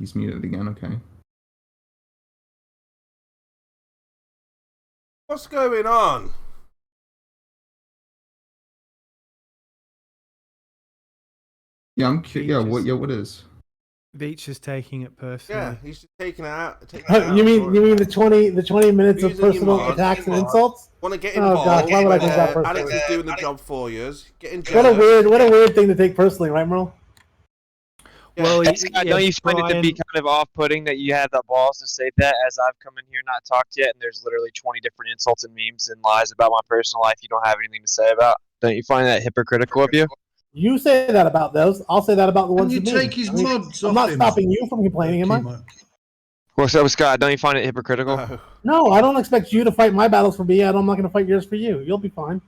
He's muted again. Okay. What's going on? Yeah, I'm curious. What is? Beach is taking it personally. Yeah, he's just taking it out. You mean the 20 minutes of personal attacks and insults? Want to get Oh involved? God, why would I take that personally? Alex is doing the job for you. Getting jealous. What a weird thing to take personally, right, Merle? Yeah. Well, don't you find it to be kind of off-putting that you had the balls to say that as I've come in here not talked yet, and there's literally 20 different insults and memes and lies about my personal life you don't have anything to say about? Don't you find that hypocritical of you? You say that about those. I'll say that about the ones you take his mods I'm off not him. stopping you from complaining, am I? Well, so Scott, don't you find it hypocritical? No, I don't expect you to fight my battles for me. I'm not going to fight yours for you. You'll be fine.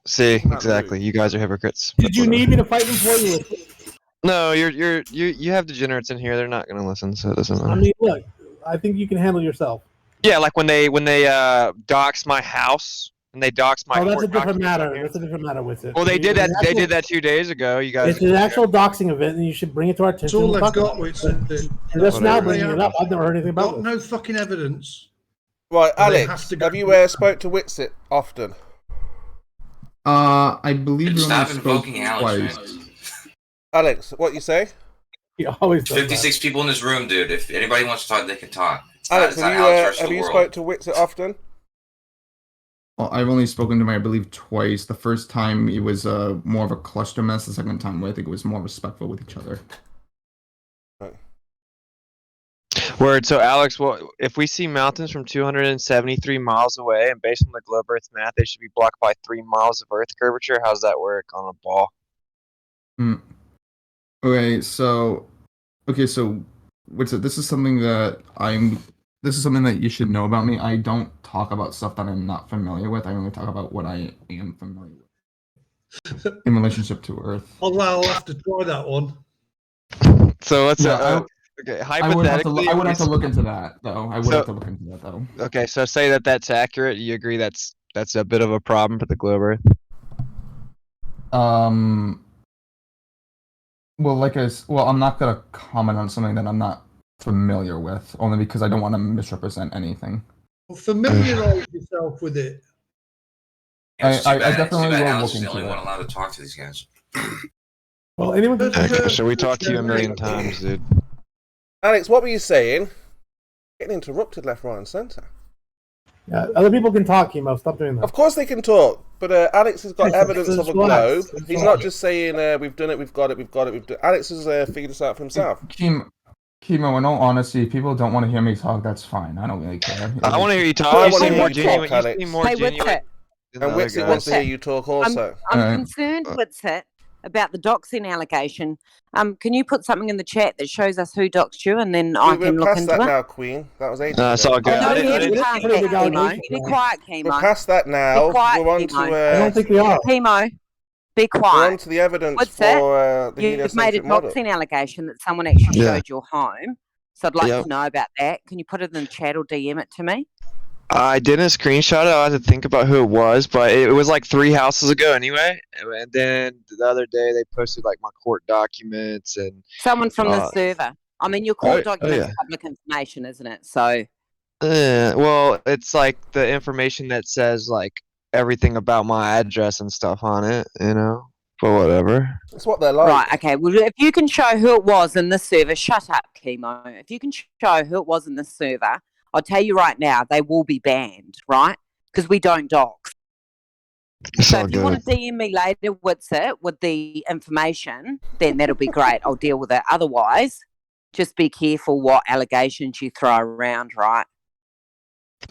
See, exactly. You guys are hypocrites. Did you need me to fight them for you? No, you have degenerates in here. They're not going to listen, so it doesn't matter. I mean, look, I think you can handle yourself. Yeah, like when they dox my house and they dox my. Oh, that's a different matter. That's a different matter with it. Well, they did that. They did that 2 days ago. You guys. It's an actual doxing event, and you should bring it to our attention. It's all they've got, WITSIT. And just now bringing it up. I've never heard anything about Got it. no fucking evidence. Right, And they Alex, have to go have you spoke to WITSIT often? I believe we Stop only spoke invoking Alex, twice. man. Alex, what you say? He always does 56 people in this room, dude. If anybody wants to talk, they can talk. Alex, It's not Alex versus have the you world. spoke to WITSIT often? Well, I've only spoken to him, I believe, twice. The first time it was more of a cluster mess. The second time, I think it was more respectful with each other. Word. So, Alex, well, if we see mountains from 273 miles away, and based on the globe Earth math, they should be blocked by 3 miles of Earth curvature. How's that work on a ball? Okay, so this is something that you should know about me. I don't talk about stuff that I'm not familiar with. I only talk about what I am familiar with in relationship to Earth. I'll have to try that one. So let's okay. hypothetically, I would have to look into that though. Okay, so say that's accurate. You agree that's a bit of a problem for the globe Earth? Well, I'm not gonna comment on something that I'm not familiar with, only because I don't want to misrepresent anything. Well, familiarize yourself with it. I definitely will Alex look is the into only one it. allowed to talk to these guys. Well, anyone can Okay, so we talked to you a million times, dude. Alex, what were you saying? Getting interrupted left, right, and centre. Yeah, other people can talk, Chemo. Stop doing that. Of course they can talk, but Alex has got evidence of a globe. Relax. He's not just saying we've done it, we've got it, we've done it. Alex has figured this out for himself. Chemo, in all honesty, if people don't want to hear me talk, that's fine. I don't really care. I want to hear you talk. I You wanna seem hear more you genuine. talk, You seem Alex. more Hey, genuine. WITSIT. than And the other WITSIT guy. wants to hear you talk also. I'm concerned, WITSIT, about the doxing allegation. Can you put something in the chat that shows us who doxed you, and then I can We're look past into that it? now, Queen. That was ages It's ago. all good. No, I didn't- you can't Put it get in the Chemo. allegation. Be quiet, We're Chemo. past that now. Be quiet, We're on to I don't think we are. Chemo, be we're on quiet. to the evidence What's that? for the You've made a heliocentric model. doxing allegation that someone actually Yeah. showed your home. So I'd like Yep. to know about that. Can you put it in the chat or DM it to me? I didn't screenshot it. I had to think about who it was, but it was like 3 houses ago anyway. And then the other day they posted like my court documents and. Someone from the server. I mean, your court document's yeah. public information, isn't it? So Well, it's like the information that says like everything about my address and stuff on it, you know. But whatever. That's what they're like. right, okay. Well, if you can show who it was in this server, shut up, Chemo. If you can show who it was in this server, I'll tell you right now, they will be banned, right? Because we don't dox. It's So all if you want good. to DM me later with the information, then that'll be great. I'll deal with it. Otherwise, just be careful what allegations you throw around, right?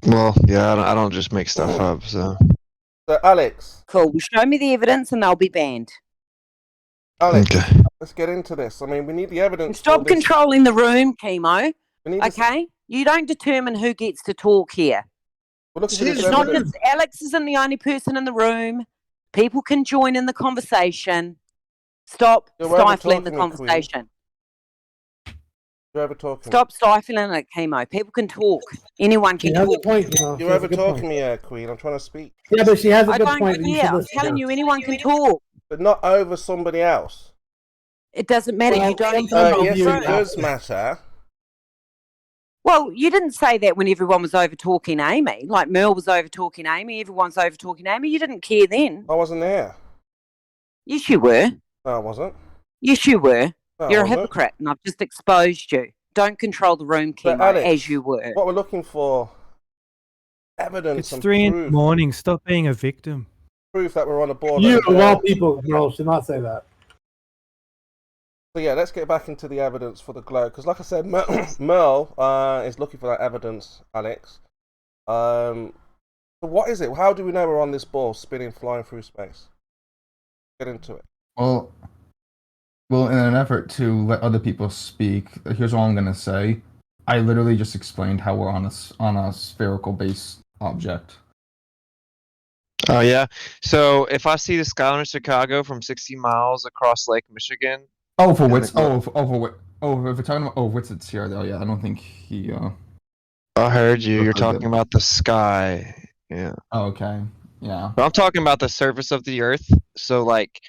Well, yeah, I don't just make stuff up, so. So, Alex, Cool. Well, show me the evidence and they'll be banned. Alex, Okay. let's get into this. I mean, we need the evidence. Stop for this. controlling the room, Chemo. We need this- Okay? You don't determine who gets to talk here. We're looking for this It's not evidence. just Alex isn't the only person in the room. People can join in the conversation. Stop You're stifling the over-talking me, Queen. conversation. You're over talking. Stop stifling it, Chemo. People can talk. Anyone She can has a talk. point, you know. You're She has a over good talking point. me, Queen. I'm trying to speak, Yeah, but she has a I good don't point. You should care. I'm listen to telling her. you, anyone can talk. but not over somebody else. It doesn't matter. Well, You don't sometimes control Yes, the you- it room. does matter. Well, you didn't say that when everyone was over talking Amy. Like Merle was over talking Amy, everyone's over talking Amy. You didn't care then. I wasn't there. Yes, you were. No, I wasn't. Yes, you were. No, You're I a wasn't. hypocrite, and I've just exposed you. Don't control the room, But Chemo, Alex, as you were. What we're looking for, evidence It's and 3 in the proof, morning. Stop being a victim. proof that we're on a board. You, that of we're all there. people, girl, should not say that. So yeah, let's get back into the evidence for the glow. Because like I said, Merle is looking for that evidence, Alex. So what is it? How do we know we're on this ball spinning, flying through space? Get into it. Well, in an effort to let other people speak, here's all I'm gonna say. I literally just explained how we're on a spherical base object. Oh yeah. So if I see the skyline of Chicago from 60 miles across Lake Michigan. Oh, for and Wits. the- Oh, if we're talking about WITSIT's here, though, yeah, I don't think he. I heard you. You're Okay, talking good. about the sky. Yeah. Oh, okay, yeah. But I'm talking about the surface of the Earth. So like,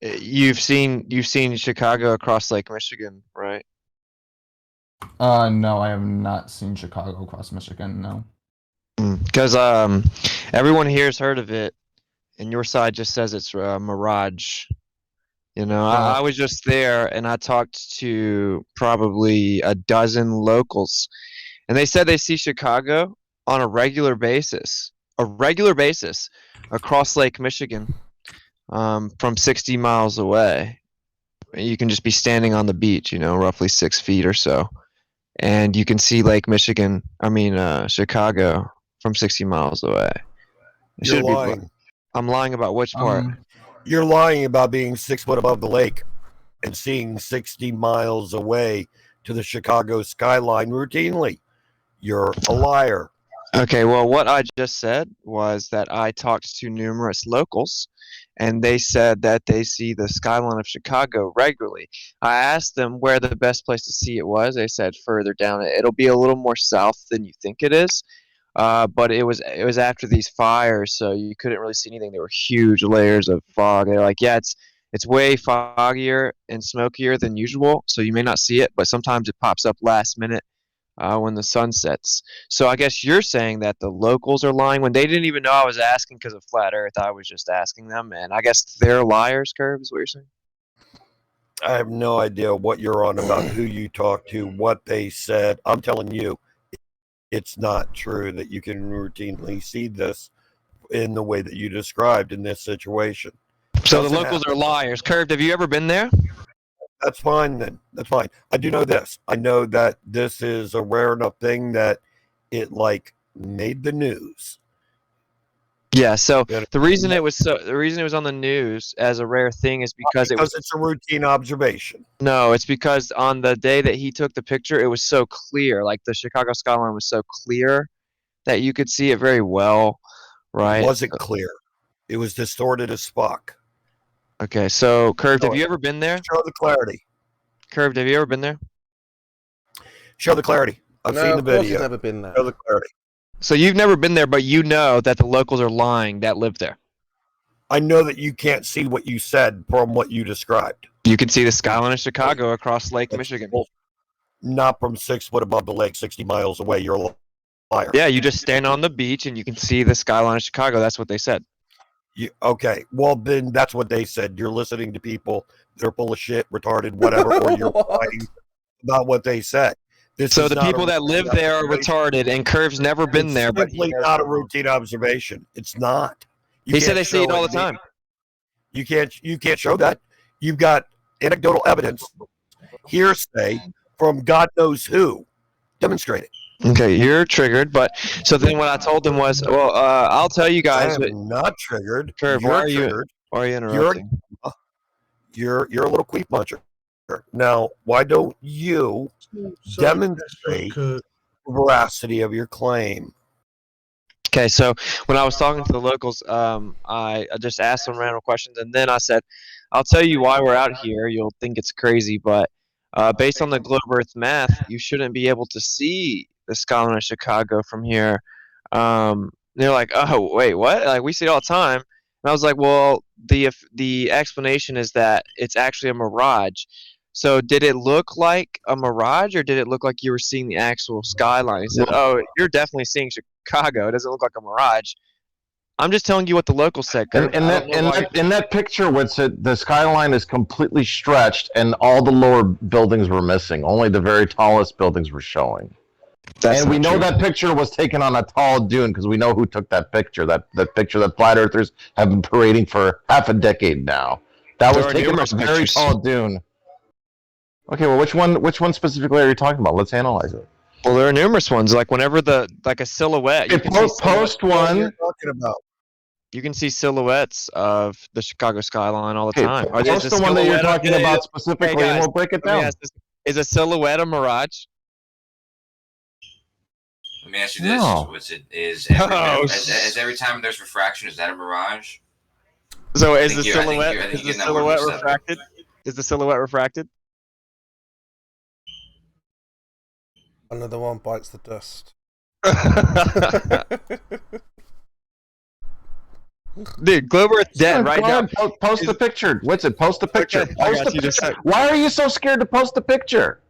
you've seen Chicago across Lake Michigan, right? No, I have not seen Chicago across Michigan. No. Because everyone here has heard of it, and your side just says it's a mirage. You know, I was just there, and I talked to probably a dozen locals, and they said they see Chicago on a regular basis across Lake Michigan, from 60 miles away. You can just be standing on the beach, you know, roughly 6 feet or so, and you can see Lake Michigan. Chicago from 60 miles away. You're lying. I'm lying about which part? You're lying about being 6 foot above the lake and seeing 60 miles away to the Chicago skyline routinely. You're a liar. Okay, well, what I just said was that I talked to numerous locals, and they said that they see the skyline of Chicago regularly. I asked them where the best place to see it was. They said further down. It'll be a little more south than you think it is. But it was after these fires, so you couldn't really see anything. There were huge layers of fog. They're like, yeah, it's way foggier and smokier than usual, so you may not see it, but sometimes it pops up last minute when the sun sets. So I guess you're saying that the locals are lying when they didn't even know I was asking because of flat Earth. I was just asking them, and I guess they're liars, Curve, is what you're saying? I have no idea what you're on about, who you talked to, what they said. I'm telling you, it's not true that you can routinely see this in the way that you described in this situation. So the locals are liars. Curved, have you ever been there? That's fine then. That's fine. I do know this. I know that this is a rare enough thing that it like made the news. Yeah, so the reason it was on the news as a rare thing is because it's a routine observation. No, it's because on the day that he took the picture, it was so clear. Like the Chicago skyline was so clear that you could see it very well, right? It wasn't clear. It was distorted as fuck. Okay, so Curved, have you ever been there? Show the clarity. Curved, have you ever been there? Show the clarity. I've seen the of course video. he's never been there. Show the clarity. So you've never been there, but you know that the locals are lying that live there. I know that you can't see what you said from what you described. You can see the skyline of Chicago across Lake Michigan. Not from 6 foot above the lake, 60 miles away. You're a liar. Yeah, you just stand on the beach and you can see the skyline of Chicago. That's what they said. Okay, well then that's what they said. You're listening to people. They're full of shit, retarded, whatever, or you're lying about what they said. So the people that live there are retarded, and Curve's never been there. But Simply not a routine observation. It's not. He said they see it all the time. You can't show that. You've got anecdotal evidence, hearsay from God knows who. Demonstrate it. Okay, you're triggered, but so then what I told them was, well, I'll tell you guys. I am not triggered. Curve, why are you interrupting? You're a little queef muncher. Now, why don't you demonstrate the veracity of your claim? Okay, so when I was talking to the locals, I just asked some random questions, and then I said, I'll tell you why we're out here. You'll think it's crazy, but based on the globe Earth math, you shouldn't be able to see the skyline of Chicago from here. They're like, oh, wait, what? Like, we see it all the time. And I was like, well, the explanation is that it's actually a mirage. So did it look like a mirage, or did it look like you were seeing the actual skyline? He said, "Oh, you're definitely seeing Chicago. It doesn't look like a mirage." I'm just telling you what the locals said. In that picture, WITSIT, the skyline is completely stretched, and all the lower buildings were missing. Only the very tallest buildings were showing. And we know that picture was taken on a tall dune because we know who took that picture. That picture that flat earthers have been parading for half a decade now. That was taken on a very tall dune. Okay, well, which one specifically are you talking about? Let's analyze it. Well, there are numerous ones. Like whenever like a silhouette. You can post one. You're talking about. You can see silhouettes of the Chicago skyline all the time. Post the one that you're talking about specifically, and we'll break it down. Is a silhouette a mirage? Let me ask you this: what's it? Is every time there's refraction, is that a mirage? So is the silhouette refracted? Is the silhouette refracted? Another one bites the dust. Dude, Globe Earth dead right now. Post the picture. WITSIT, post the picture. Okay, post the picture. Why are you so scared to post the picture?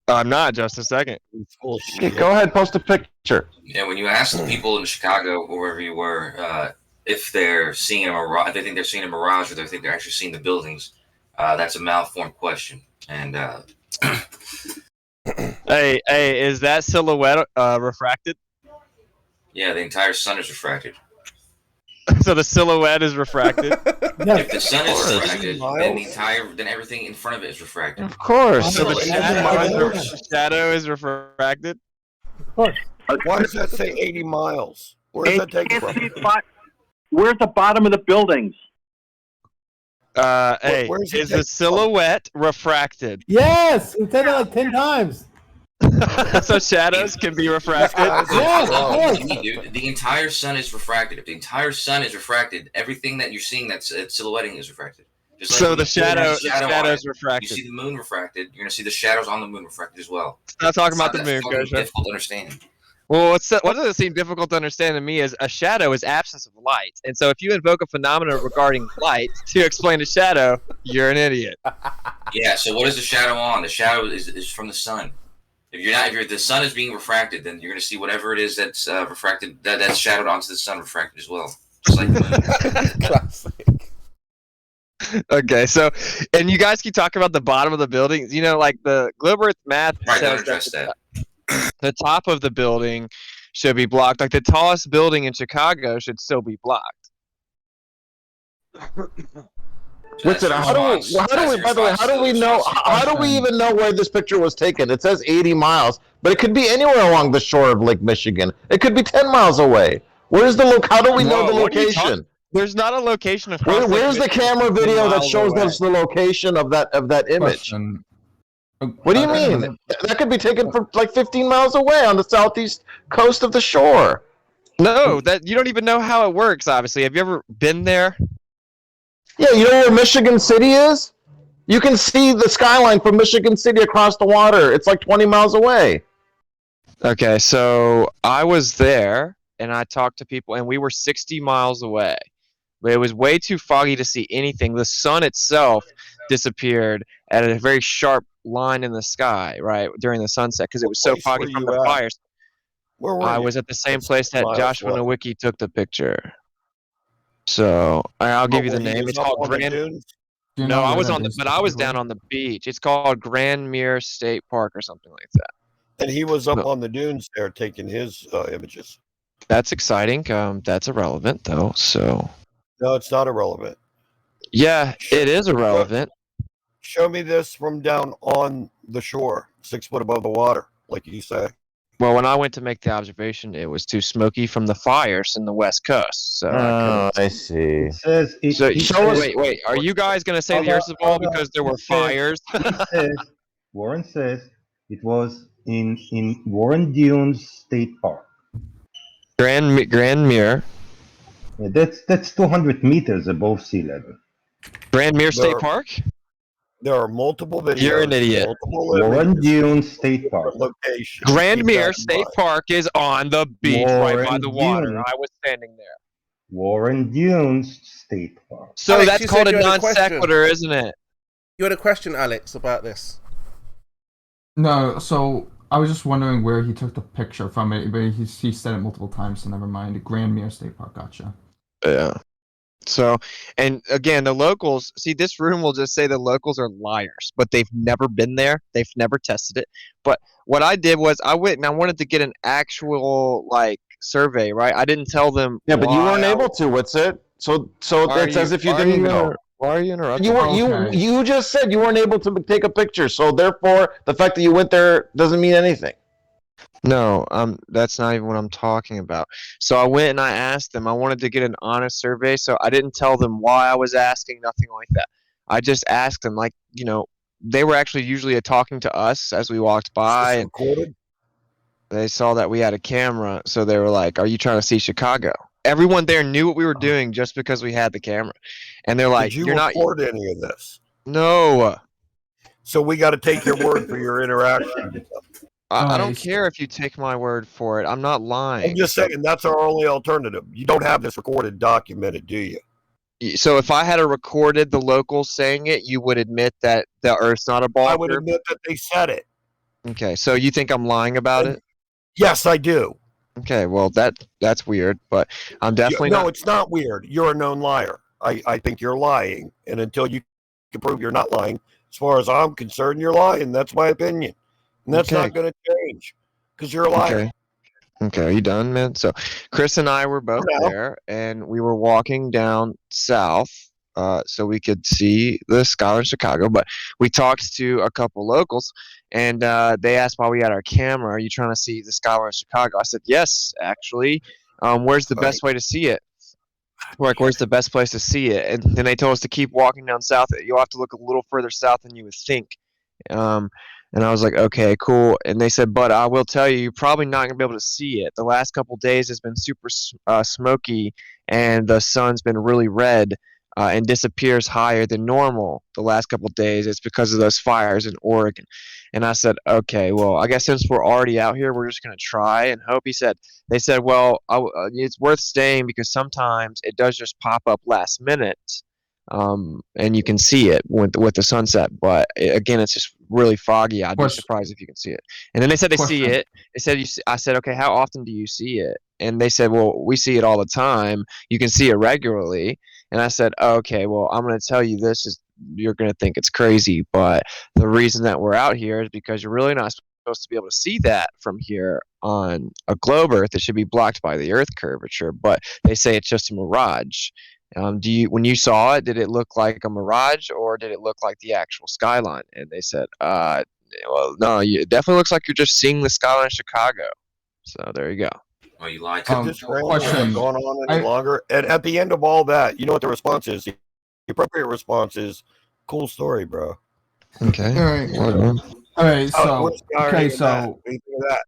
I'm not. Just a second. Okay, go ahead, post a picture. Yeah, when you ask the people in Chicago or wherever you were, if they're seeing a mirage, if they think they're seeing a mirage, or they think they're actually seeing the buildings, that's a malformed question. And hey, is that silhouette refracted? Yeah, the entire sun is refracted. So the silhouette is refracted. If the sun is refracted, then everything in front of it is refracted. Of course. So the shadow is refracted. Of course. Why does that say 80 miles? Where does that take from? Where's the bottom of the buildings? Hey, is the silhouette refracted? Yes, we said it like 10 times. So shadows can be refracted. Yes, of course. Dude, the entire sun is refracted. If the entire sun is refracted, everything that you're seeing that's silhouetting is refracted. Just like so the shadow is refracted. You see the moon refracted. You're gonna see the shadows on the moon refracted as well. Not talking about the moon, Coach. Difficult to understand. Well, what does it seem difficult to understand to me is a shadow is absence of light, and so if you invoke a phenomenon regarding light to explain a shadow, you're an idiot. Yeah. So what is the shadow on? The shadow is from the sun. If the sun is being refracted, then you're going to see whatever it is that's refracted, that's shadowed onto the sun refracted as well. Just like the moon. Classic. Okay, so, and you guys keep talking about the bottom of the buildings. You know, like the Globe Earth math says that the top of the building should be blocked. Like the tallest building in Chicago should still be blocked. WITSIT, how do we know? How do we even know where this picture was taken? It says 80 miles, but it could be anywhere along the shore of Lake Michigan. It could be 10 miles away. Where's the how do we know the location? There's not a location across. Where's the camera video that shows us the location of that image? What do you mean? That could be taken from like 15 miles away on the southeast coast of the shore. No, that you don't even know how it works. Obviously, have you ever been there? Yeah, you know where Michigan City is? You can see the skyline from Michigan City across the water. It's like 20 miles away. Okay, so I was there, and I talked to people, and we were 60 miles away. But it was way too foggy to see anything. The sun itself disappeared at a very sharp line in the sky, right, during the sunset, because it was so foggy from the fires. Where were I you? was at the same place that Joshua Nowicki took the picture. So I'll give you the name. It's called Grand. No, I was but I was down on the beach. It's called Grand Mere State Park or something like that. And he was up on the dunes there taking his images. That's exciting. That's irrelevant though. So. No, it's not irrelevant. Yeah, it is irrelevant. Show me this from down on the shore, 6 foot above the water, like you say. Well, when I went to make the observation, it was too smoky from the fires in the West Coast. So I see. Wait. Are you guys going to say the Earth is ball because there were fires? Warren says it was in Warren Dunes State Park. Grand Mere. That's 200 meters above sea level. Grand Mere State Park? There are multiple videos. You're an idiot. Warren Dunes State Park. Location. Grand Mere State Park is on the beach right by the water. I was standing there. Warren Dunes State Park. So Alex, that's called a non sequitur, isn't it? You had a question, Alex, about this. No, so I was just wondering where he took the picture from it, but he said it multiple times, so never mind. Grandmere State Park, gotcha. Yeah. So, and again, the locals, see, this room will just say the locals are liars, but they've never been there. They've never tested it. But what I did was I went and I wanted to get an actual, like, survey, right? I didn't tell them. Yeah, but you why weren't I- able to. What's it? So Why it's are as you- if you why are didn't you know. inter- Why are you interrupting? You were Okay. you just said you weren't able to take a picture. So therefore, the fact that you went there doesn't mean anything. No, that's not even what I'm talking about. So I went and I asked them. I wanted to get an honest survey, so I didn't tell them why I was asking, nothing like that. I just asked them, like, they were actually usually talking to us as we walked by, and Recorded? they saw that we had a camera, so they were like, "Are you trying to see Chicago?" Everyone there knew what we were doing just because we had the camera, and they're like, Did you "You're not." record any of this? No, So we got to take your word for your interaction. I don't Nice. care if you take my word for it. I'm not lying. I'm just saying that's our only alternative. You don't have this recorded, documented, do you? So if I had a recorded the locals saying it, you would admit that the Earth's not a ball I would curve? admit that they said it. Okay, so you think I'm lying about it? Yes, I do. Okay, well that's weird, but I'm definitely No, not. it's not weird. You're a known liar. I think you're lying, and until you can prove you're not lying, as far as I'm concerned, you're lying. That's my opinion, and that's Okay. not going to change because you're a liar. Okay. Okay, are you done, man? So Chris and I were both now. there, and we were walking down south, so we could see the skyline of Chicago. But we talked to a couple locals, and they asked why we had our camera. Are you trying to see the skyline of Chicago? I said, yes, actually. Where's the best way to see it? Like, where's the best place to see it? And then they told us to keep walking down south. You'll have to look a little further south than you would think. And I was like, okay, cool. And they said, but I will tell you, you're probably not going to be able to see it. The last couple days has been super smoky, and the sun's been really red and disappears higher than normal the last couple days. It's because of those fires in Oregon. And I said, okay, well, I guess since we're already out here, we're just going to try and hope. They said, well, it's worth staying because sometimes it does just pop up last minute. And you can see it with the sunset, but again, it's just really foggy. I'd be surprised if you can see it. And then they said they see it. They said I said, okay, how often do you see it? And they said, well, we see it all the time. You can see it regularly. And I said, okay, well, I'm going to tell you this you're going to think it's crazy, but the reason that we're out here is because you're really not supposed to be able to see that from here on a globe Earth. It should be blocked by the Earth curvature, but they say it's just a mirage. When you saw it, did it look like a mirage or did it look like the actual skyline? And they said, well, no, it definitely looks like you're just seeing the skyline of Chicago. So there you go. Oh, you lied. Could this round have gone on any longer? And at the end of all that, you know what the response is? The appropriate response is, "Cool story, bro." Okay. All right. All right. So Anything of that.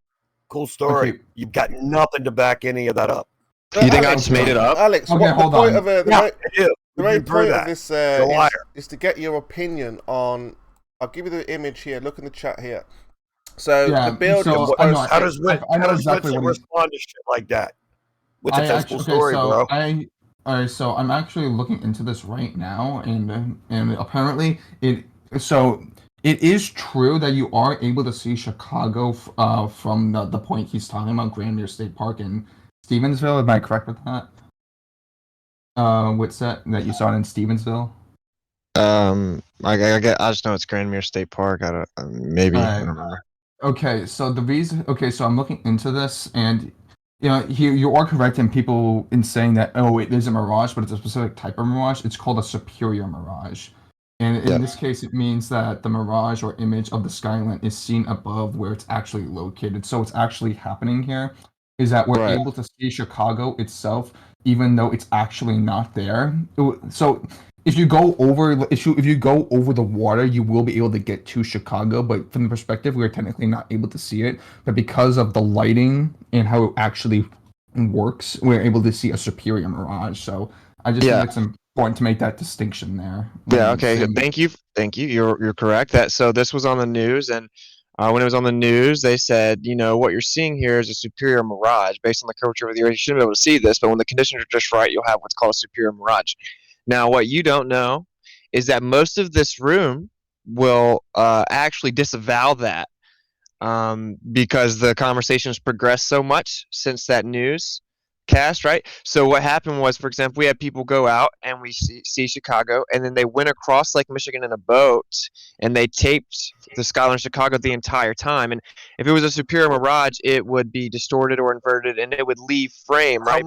Cool story. Okay. You've got nothing to back any of that up. You think I just made it up? Alex, Okay, what the hold point on. of the I do. main You prove point of that. this You're a liar. is to get your opinion on. I'll give you the image here. Look in the chat here. So Yeah, the building. so I know- How does I know exactly Witsit what he's- respond to shit like that? What's a I physical actually, story, so bro? all right, so I'm actually looking into this right now, and apparently it is true that you are able to see Chicago from the point he's talking about, Grandmere State Park in Stevensville. Am I correct with that? WITSIT that you saw it in Stevensville. I just know it's Grandmere State Park. I don't maybe I don't remember. Okay, so so I'm looking into this, and you are correct in people in saying that it is a mirage, but it's a specific type of mirage. It's called a superior mirage, and in this case, it means that the mirage or image of the skyline is seen above where it's actually located. So what's actually happening here is that we're able to see Chicago itself, even though it's actually not there. So if you go over the water, you will be able to get to Chicago, but from the perspective, we're technically not able to see it. But because of the lighting and how it actually works, we're able to see a superior mirage. So I just think it's important to make that distinction there. Yeah. Okay. Thank you. You're correct. So this was on the news, and when it was on the news, they said, what you're seeing here is a superior mirage based on the curvature of the Earth. You shouldn't be able to see this, but when the conditions are just right, you'll have what's called a superior mirage. Now, what you don't know is that most of this room will actually disavow that because the conversation's progressed so much since that news cast, right? So what happened was, for example, we had people go out and we see Chicago, and then they went across Lake Michigan in a boat, and they taped the skyline of Chicago the entire time. And if it was a superior mirage, it would be distorted or inverted, and it would leave frame, right?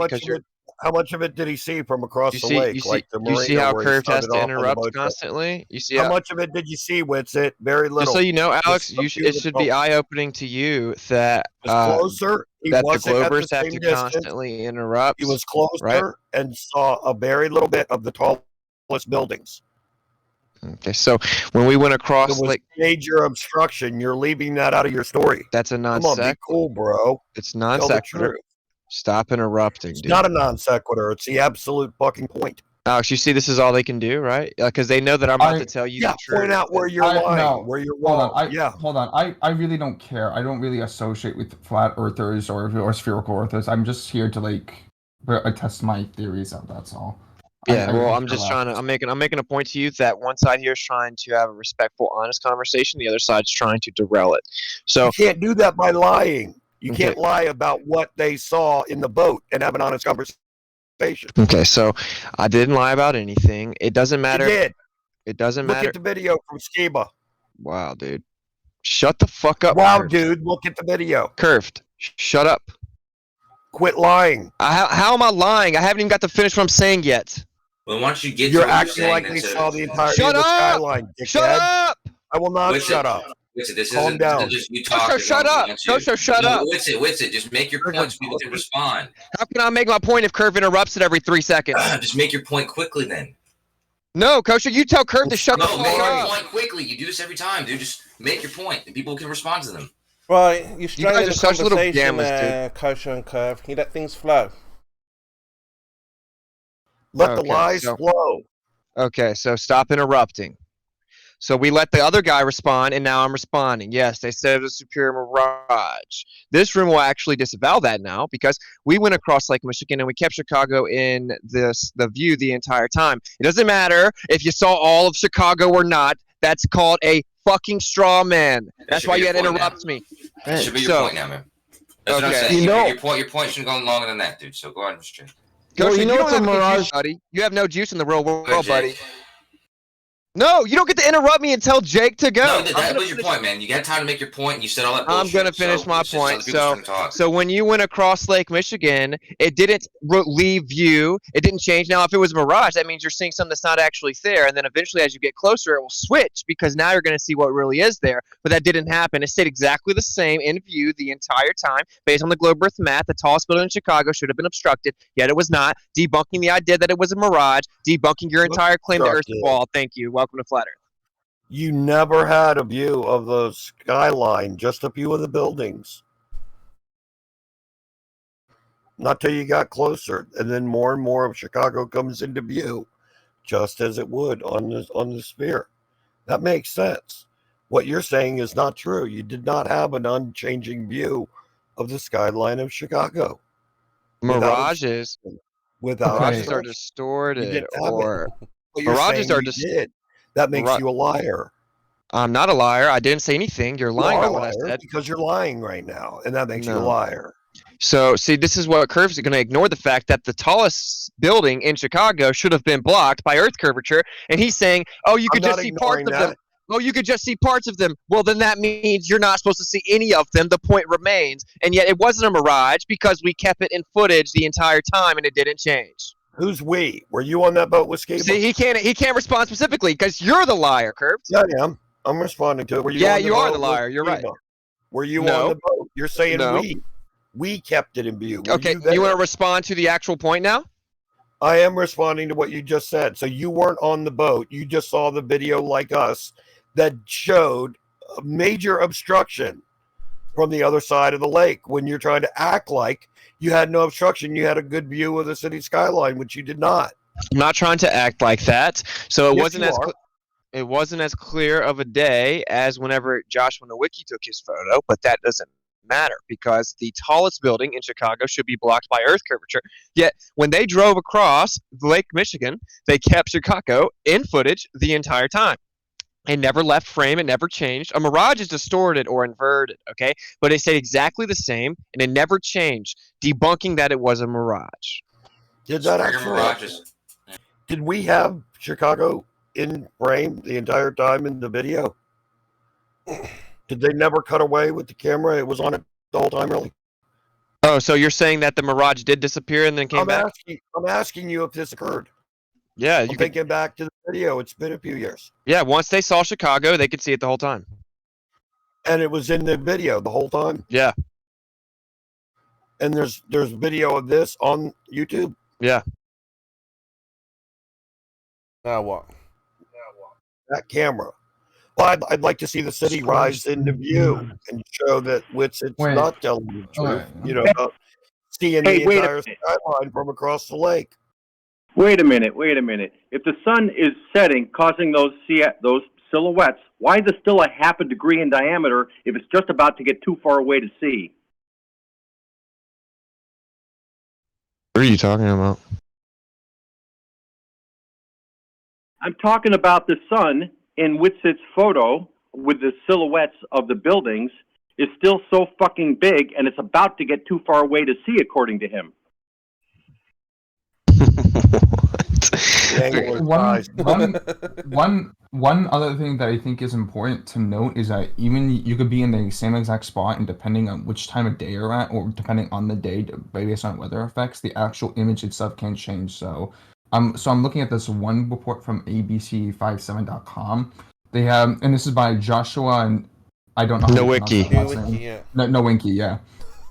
How much of it did he see from across the lake? You like the you see marina how where he Curved has started to off on the interrupt boat trip? constantly? You see How much of it did you see, Witsit? Very little. Just so you know, Alex, Just a few it of the should be boats. eye-opening to you that Closer. He that the wasn't at the Globers have same to distance. constantly interrupt. He was closer right? and saw a very little bit of the tallest buildings. Okay, so when we went across It was Lake, major obstruction. You're leaving that out of your story. that's a non Come on, be sequitur. cool, bro. It's Tell non the sequitur. truth. Stop interrupting, It's dude. not a non sequitur. It's the absolute fucking point. Alex, you see, this is all they can do, right? Because they know that I'm about to tell you the truth. Point out where you're lying, No, where you're hold wrong. on. Hold on. I really don't care. I don't really associate with flat earthers or spherical earthers. I'm just here to like test my theories out. That's all. Yeah, well, really I'm just trying to. I'm making a point to you that one side here is trying to have a respectful, honest conversation. The other side's trying to derail it. So you can't do that by lying. You can't lie about what they saw in the boat and have an honest conversation. Okay, so I didn't lie about anything. It doesn't matter. You did. It doesn't Look matter. at the video from Skiba. Wow, dude. Shut the fuck up. Wow, Curved. dude. Look at the video. Curved. Shut up. Quit lying. How am I lying? I haven't even got to finish what I'm saying yet. Well, once you get You're to what acting saying, like they that's saw the entirety Shut of the up! skyline. Shut dickhead. up! I will not Witsit, shut up. Witsit, this Calm isn't down. just you Kosher, talking. shut up. Kosher, shut up. Witsit, just make your point so people can respond. How can I make my point if Curve interrupts it every 3 seconds? Just make your point quickly then. No, Kosher, you tell Curve to shut the No, fuck make your up. point quickly. You do this every time, dude. Just make your point, and people can respond to them. Right, you're strangling guys the are such little conversation gammas, there, Kosher and Curve. Can you let things flow? Let the lies flow. Okay, so stop interrupting. So we let the other guy respond, and now I'm responding. Yes, they said it was a superior mirage. This room will actually disavow that now because we went across Lake Michigan and we kept Chicago in the view the entire time. It doesn't matter if you saw all of Chicago or not. That's called a fucking straw man. That's why you had to interrupt me. That should be your point now, man. That's what I'm Okay. saying. You know- Your point shouldn't go longer than that, dude. So go ahead, Mr. J. Kosher, you you know don't it's a have any mirage. juice, buddy. You have no juice in the real world, Go ahead, buddy. Jake. No, you don't get to interrupt me and tell Jake to go. No, that was your point, man. You got time to make your point, and you said all that bullshit. I'm gonna finish so my it's just other point. people's So, turn to talk. so when you went across Lake Michigan, it didn't leave view. It didn't change. Now, if it was a mirage, that means you're seeing something that's not actually there. And then eventually, as you get closer, it will switch because now you're going to see what really is there. But that didn't happen. It stayed exactly the same in view the entire time. Based on the globe Earth map, the tallest building in Chicago should have been obstructed, yet it was not. Debunking the idea that it was a mirage. Debunking your entire claim to Earth's Obstructed. wall. Thank you. Welcome to Flat Earth. You never had a view of the skyline, just a few of the buildings. Not till you got closer, and then more and more of Chicago comes into view, just as it would on the sphere. That makes sense. What you're saying is not true. You did not have an unchanging view of the skyline of Chicago. Mirages. Without Mirages are obstruction. You distorted, didn't have or it. But you're mirages saying are you just. did. That makes you a liar. I'm not a liar. I didn't say anything. You're lying You are about a what I liar said. because you're lying right now, and that makes you a No. liar. So, see, this is what Curve's going to ignore the fact that the tallest building in Chicago should have been blocked by Earth curvature, and he's saying, "Oh, you could I'm just not see parts ignoring of them." Oh, you could just see parts of them. Well, then that means you're not supposed to see any of them. The point remains, and yet it wasn't a mirage because we kept it in footage the entire time, and it didn't change. Who's we? Were you on that boat with Skate? See, he can't respond specifically because you're the liar, Curve. Yeah, I am. I'm responding to it. Were you Yeah, on the you are boat the with liar. You're right. Skeba? Were you No. on the boat? You're saying No. we. We kept it in view. Were Okay, you there? you want to respond to the actual point now? I am responding to what you just said. So you weren't on the boat. You just saw the video like us that showed a major obstruction from the other side of the lake when you're trying to act like you had no obstruction. You had a good view of the city skyline, which you did not. I'm not trying to act like that. So it Yes, wasn't you as are. it wasn't as clear of a day as whenever Joshua Nowicki took his photo, but that doesn't matter because the tallest building in Chicago should be blocked by Earth curvature. Yet when they drove across Lake Michigan, they kept Chicago in footage the entire time. It never left frame. It never changed. A mirage is distorted or inverted, okay? But it stayed exactly the same, and it never changed, debunking that it was a mirage. Did that actually? Did we have Chicago in frame the entire time in the video? Did they never cut away with the camera? It was on it the whole time, really? Oh, so you're saying that the mirage did disappear and then came back? I'm asking you if this occurred. Yeah, I'm thinking back to the video. It's been a few years. Yeah, once they saw Chicago, they could see it the whole time. And it was in the video the whole time? Yeah. And there's video of this on YouTube? Yeah. Now what? That camera. Well, I'd like to see the city rise into view and show that WITSIT's not telling the truth. You know, seeing the entire skyline from across the lake. Wait a minute. If the sun is setting, causing those silhouettes, why is it still a half a degree in diameter if it's just about to get too far away to see? What are you talking about? I'm talking about the sun in WITSIT's photo with the silhouettes of the buildings is still so fucking big, and it's about to get too far away to see, according to him. One other thing that I think is important to note is that even you could be in the same exact spot, and depending on which time of day you're at, or depending on the day, based on weather effects, the actual image itself can change. So I'm looking at this one report from abc57.com. They have, and this is by Joshua, and I don't know. Nowicki, yeah.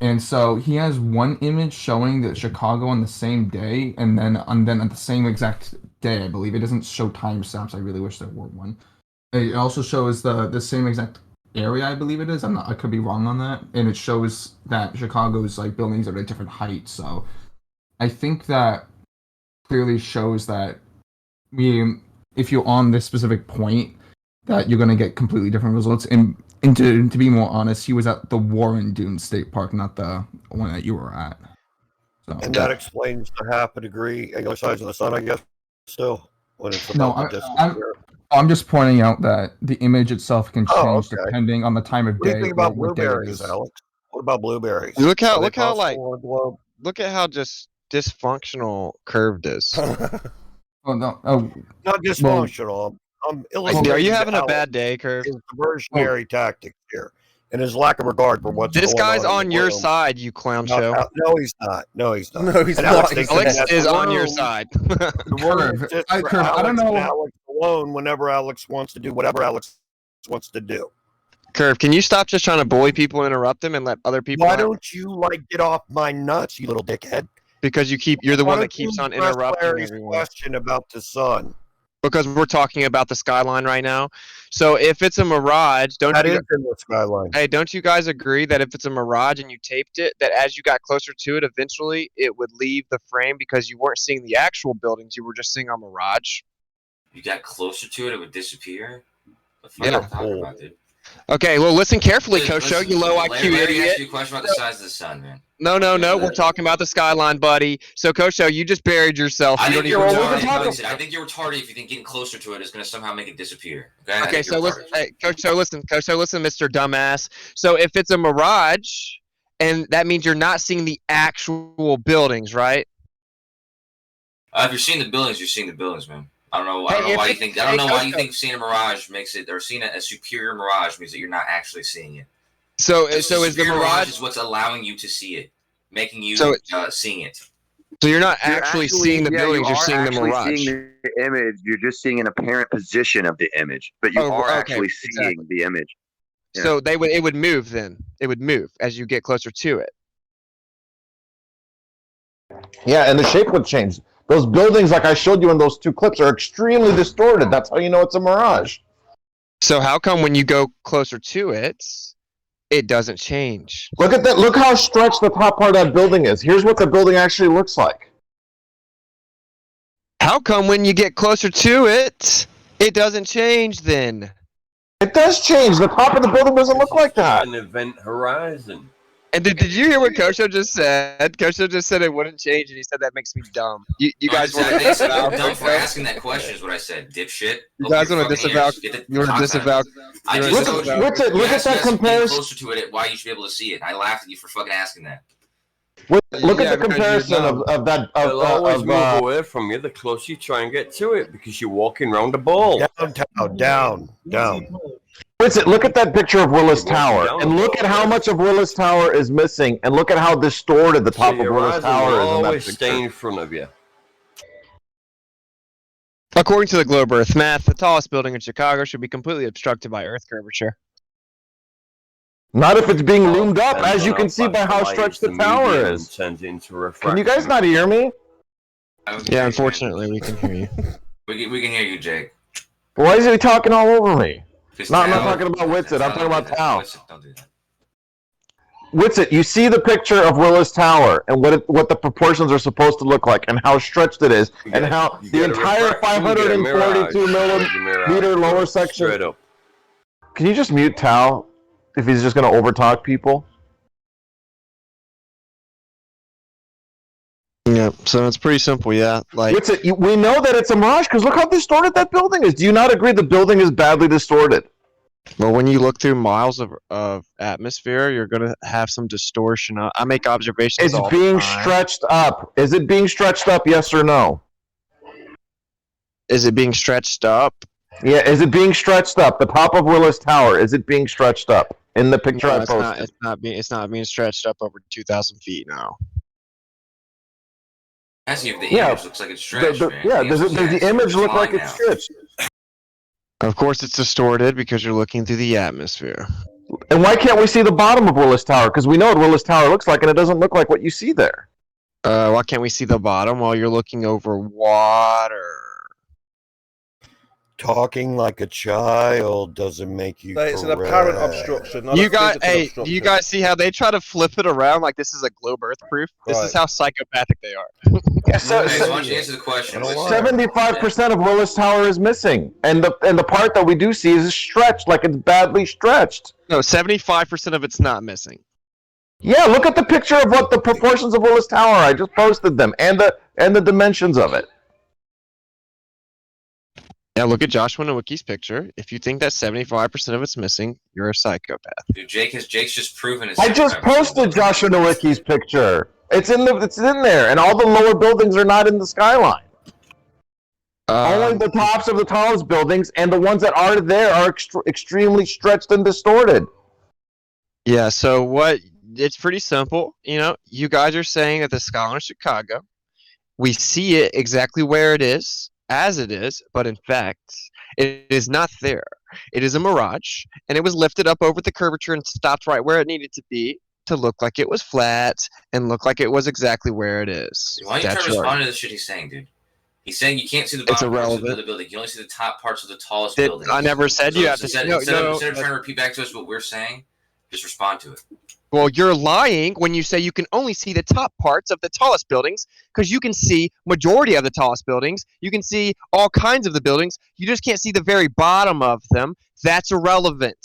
And so he has one image showing that Chicago on the same day, and then at the same exact day, I believe. It doesn't show timestamps. I really wish there were one. It also shows the same exact area, I believe it is. I could be wrong on that. And it shows that Chicago's like buildings are at different heights. So I think that clearly shows that if you're on this specific point, that you're going to get completely different results. And to be more honest, he was at the Warren Dunes State Park, not the one that you were at. So, and that explains the half a degree angular size of the sun, I guess, still. When it's I'm just pointing out that the image itself can change depending on the time of day. What do you think about blueberries, Alex? What about blueberries? Look at how just dysfunctional curved is. Not dysfunctional. Are you having a bad day, Curve? His diversionary tactics here, and his lack of regard for what's this going guy's on your side, you clown show. No, he's not. No, he's not. Alex is on your side. Curve, I don't know. Alex alone whenever Alex wants to do whatever Alex wants to do. Curve, can you stop just trying to bully people and interrupt them and let other people? Why don't you get off my nuts, you little dickhead? Because you're the one that keeps on interrupting everyone. Question about the sun. Because we're talking about the skyline right now. So if it's a mirage, that is in the skyline. Hey, don't you guys agree that if it's a mirage and you taped it, that as you got closer to it, eventually it would leave the frame because you weren't seeing the actual buildings, you were just seeing a mirage? You got closer to it, it would disappear? Yeah. Okay, well, listen carefully, Kosho, you low IQ idiot. idiot. Ask you a question about the size of the sun, man. No, we're talking about the skyline, buddy. So, Kosho, you just buried yourself. I think you're retarded if you think getting closer to it is going to somehow make it disappear. Okay, so listen, Kosho, listen, Mr. Dumbass. So, if it's a mirage, and that means you're not seeing the actual buildings, right? If you're seeing the buildings, you're seeing the buildings, man. I don't know why you think. I don't know why you think seeing a mirage makes it, or seeing a superior mirage means that you're not actually seeing it. So is the mirage is what's allowing you to see it, making you seeing it. So you're not actually seeing the buildings; you're seeing the mirage. Seeing the image, you're just seeing an apparent position of the image, but you are actually seeing the image. Yeah. So it would move then. It would move as you get closer to it. Yeah, and the shape would change. Those buildings, like I showed you in those two clips, are extremely distorted. That's how you know it's a mirage. So how come when you go closer to it, it doesn't change? Look at that. Look how stretched the top part of that building is. Here's what the building actually looks like. How come when you get closer to it, it doesn't change then? It does change. The top of the building doesn't look like that. An event horizon. And did you hear what Kosho just said? Kosho just said it wouldn't change, and he said that makes me dumb. You guys want to disavow? Dumb for asking that question is what I said, dipshit. You guys want to disavow? You want to disavow? I just told you. Look at that comparison. Closer to it, why you should be able to see it. I laughed at you for fucking asking that. Look at the comparison of that. They'll always move away from you the closer you try and get to it because you're walking around the ball. Down. WITSIT, look at that picture of Willis Tower, and look at how much of Willis Tower is missing, and look at how distorted the top of Willis Tower is in that always picture. stay in front of you. According to the globe Earth math, the tallest building in Chicago should be completely obstructed by Earth curvature. Not if it's being loomed up, as you can see by how stretched the tower is. Turns into Can refraction. you guys not hear me? Yeah, unfortunately, we can hear you. We can hear you, Jake. Why is he talking all over me? No, I'm not talking about WITSIT. I'm talking about Tao. Don't do that. WITSIT, you see the picture of Willis Tower and what the proportions are supposed to look like and how stretched it is and how the entire 542 millimeter lower section. Can you just mute Tao if he's just going to overtalk people? Yeah, so it's pretty simple, yeah. Like WITSIT, we know that it's a mirage because look how distorted that building is. Do you not agree the building is badly distorted? Well, when you look through miles of atmosphere, you're going to have some distortion. I make observations It's all the being time. stretched up. Is it being stretched up, yes or no? Is it being stretched up? Yeah, is it being stretched up? The top of Willis Tower, is it being stretched up? In the picture I posted. It's not being stretched up over 2,000 feet now. As if the image looks like it's stretched, man. Does the image look like it's stretched? Of course it's distorted because you're looking through the atmosphere. And why can't we see the bottom of Willis Tower? Because we know what Willis Tower looks like, and it doesn't look like what you see there. Why can't we see the bottom while you're looking over water? Talking like a child doesn't make you. It's an apparent obstruction. Not You a guys, physical hey, obstruction. do you guys see how they try to flip it around like this is a globe Earth proof? This is how psychopathic they are. Yeah, so, Why don't you answer the question? 75% of Willis Tower is missing, and the part that we do see is stretched, like it's badly stretched. No, 75% of it's not missing. Yeah, look at the picture of what the proportions of Willis Tower. I just posted them, and the dimensions of it. Yeah, look at Joshua Nowicki's picture. If you think that 75% of it's missing, you're a psychopath. Dude, Jake's just proven it. I just posted Joshua Nowicki's picture. It's in there, and all the lower buildings are not in the skyline. Only the tops of the tallest buildings, and the ones that are there are extremely stretched and distorted. Yeah, so it's pretty simple. You know, you guys are saying that the skyline of Chicago, we see it exactly where it is, as it is, but in fact, it is not there. It is a mirage, and it was lifted up over the curvature and stopped right where it needed to be to look like it was flat and look like it was exactly where it is. Why don't you try to respond to the shit he's saying, dude? He's saying you can't see the bottom parts of the building. You can only see the top parts of the tallest building. I never said you have to. Instead of trying to repeat back to us what we're saying, just respond to it. Well, you're lying when you say you can only see the top parts of the tallest buildings, because you can see majority of the tallest buildings. You can see all kinds of the buildings. You just can't see the very bottom of them. That's irrelevant.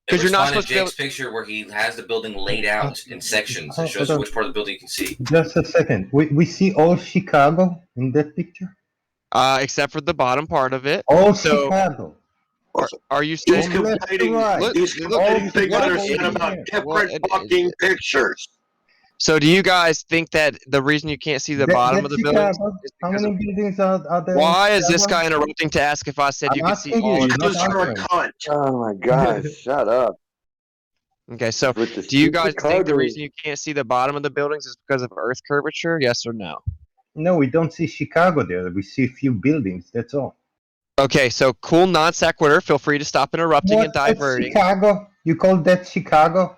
Because you're not supposed to. Jake's picture where he has the building laid out in sections and shows you which part of the building you can see. Just a second. We see all Chicago in that picture? Except for the bottom part of it. All So, Chicago. Are you saying He's complaining pictures about different fucking pictures. So do you guys think that the reason you can't see the bottom of the building is How because many buildings are there? why in is this Chicago? guy interrupting to ask if I said you could see asking all you, of not the answering. Oh my gosh, shut up. Okay, so With the do you guys stupid think the cargo. reason you can't see the bottom of the buildings is because of Earth curvature? Yes or no? No, we don't see Chicago there. We see a few buildings. That's all. Okay, so cool non sequitur. Feel free to stop interrupting and That's diverting. Chicago? You call that Chicago?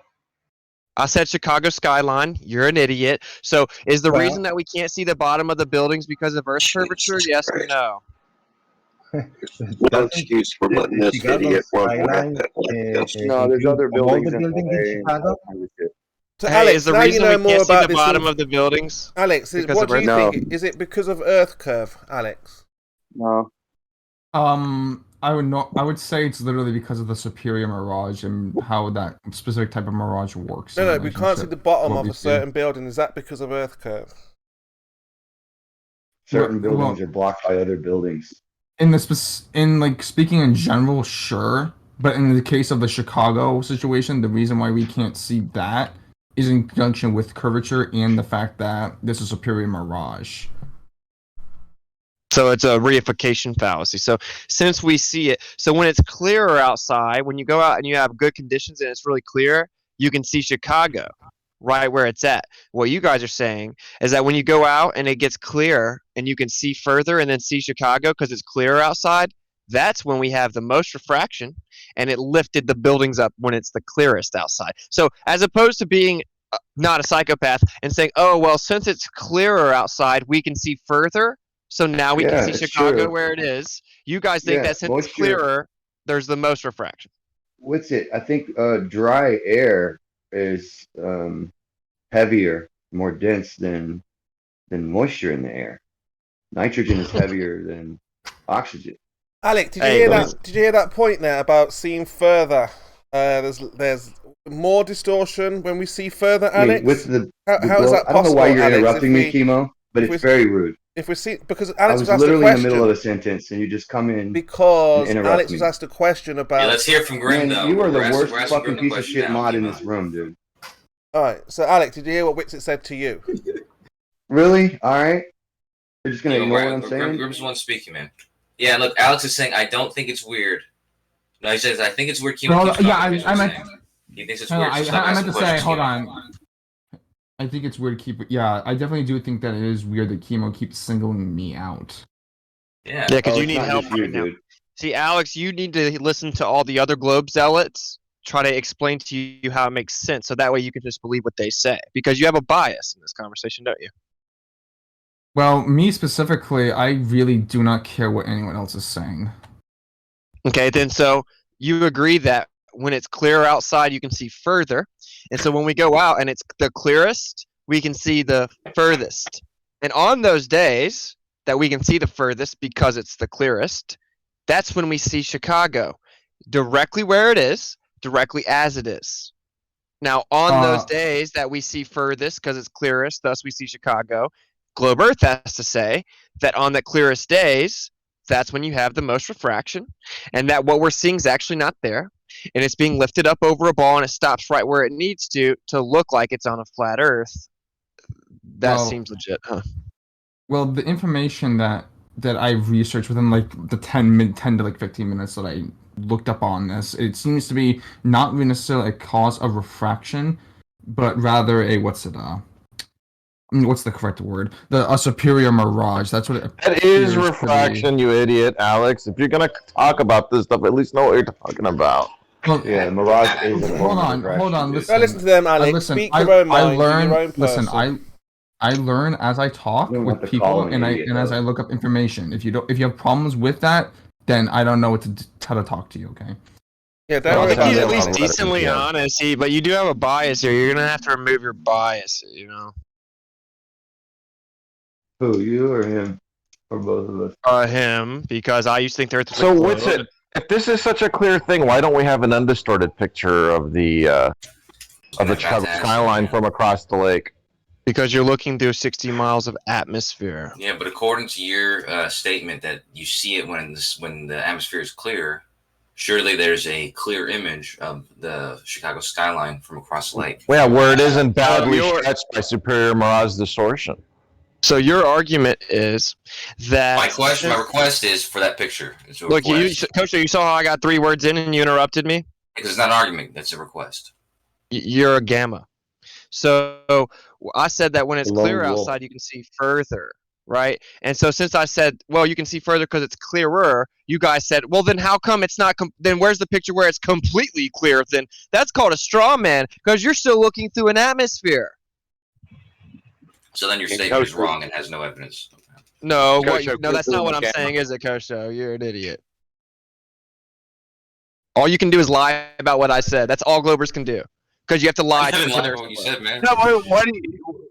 I said Chicago skyline. You're an idiot. So is the Well- reason that we can't see the bottom of the buildings because of Earth curvature? Yes or no? No excuse for letting this Chicago idiot work. skyline, No, there's other all the buildings in buildings in Chicago? So, Hey, Alex, is the now reason you know we more can't see about the this bottom all- of the buildings? Alex, because what of do you Earth? think? Is it because of Earth curve, Alex? No. I would say it's literally because of the superior mirage and how that specific type of mirage works. No, we can't see the bottom of a certain building. Is that because of earth curve? Certain buildings are blocked by other buildings. In like speaking in general, sure, but in the case of the Chicago situation, the reason why we can't see that is in conjunction with curvature and the fact that this is superior mirage. So it's a reification fallacy. So since we see it, so when it's clearer outside, when you go out and you have good conditions and it's really clear, you can see Chicago right where it's at. What you guys are saying is that when you go out and it gets clear and you can see further and then see Chicago because it's clearer outside, that's when we have the most refraction, and it lifted the buildings up when it's the clearest outside. So as opposed to being not a psychopath and saying, oh, well, since it's clearer outside, we can see further, so now we can see Chicago where it is. You guys think that since it's clearer, there's the most refraction. WITSIT, I think dry air is heavier, more dense than moisture in the air. Nitrogen is heavier than oxygen. Alec, did you hear that? Did you hear that point there about seeing further? There's more distortion when we see further, Alex. With the how is that possible? I don't know why you're Alex, interrupting me, Chemo, but it's very rude. If we see, because I Alex was asked literally a in question. the middle of a sentence and you just come in because and interrupt Alex was me. asked a question about. Yeah, let's hear from Grim, though. You are the We're worst asking fucking Grim the piece of question shit now, mod in Chemo. this room, dude. All right, so Alex, did you hear what WITSIT said to you? Really? All right. You're just gonna ignore what I'm saying? Grim's the one speaking, man. Yeah, look, Alex is saying, I don't think it's weird. No, he says, I think it's weird. Chemo keeps talking, I meant. he thinks it's weird. So I meant to say, hold Chemo. on. I think it's weird to keep. Yeah, I definitely do think that it is weird that Chemo keeps singling me out. Yeah, because you need help right now. See, Alex, you need to listen to all the other Globe zealots. Try to explain to you how it makes sense, so that way you can just believe what they say. Because you have a bias in this conversation, don't you? Well, me specifically, I really do not care what anyone else is saying. Okay, then so you agree that when it's clear outside, you can see further. And so when we go out and it's the clearest, we can see the furthest. And on those days that we can see the furthest because it's the clearest, that's when we see Chicago. Directly where it is, directly as it is. Now, on those days that we see furthest because it's clearest, thus we see Chicago, Globe Earth has to say that on the clearest days, that's when you have the most refraction, and that what we're seeing is actually not there, and it's being lifted up over a ball and it stops right where it needs to look like it's on a flat Earth. That seems legit, huh? Well, the information that I researched within like the 10 to like 15 minutes that I looked up on this, it seems to be not really necessarily a cause of refraction, but rather a what's the correct word? A superior mirage. That's what it. That is refraction, you idiot, Alex. If you're gonna talk about this stuff, at least know what you're talking about. Well, yeah, mirage is a hold on. Listen to them, Alex. Speak your own mind. You're your own person. I learn as I talk with people, and as I look up information. If you have problems with that, then I don't know how to talk to you. Okay. Yeah, I think he's at least decently honest, but you do have a bias here. You're gonna have to remove your bias, you know. Who, you or him? Or both of us? Him, because I used to think they're So what's it? If this is such a clear thing, why don't we have an undistorted picture of the Chicago skyline from across the lake? Because you're looking through 60 miles of atmosphere. Yeah, but according to your statement that you see it when the atmosphere is clear, surely there's a clear image of the Chicago skyline from across the lake. Yeah, where it isn't badly stretched by superior mirage distortion. So your argument is that my request is for that picture. Look, Coach, you saw how I got 3 words in and you interrupted me? Because it's not an argument, that's a request. You're a gamma. So I said that when it's clear outside, you can see further, right? And so since I said, well, you can see further because it's clearer, you guys said, well, then how come it's not? Then where's the picture where it's completely clear? Then that's called a straw man because you're still looking through an atmosphere. So then your statement is wrong and has no evidence. No, that's not what I'm saying, is it, Kosho? You're an idiot. All you can do is lie about what I said. That's all Globers can do. Because you have to lie. What you said, man. No,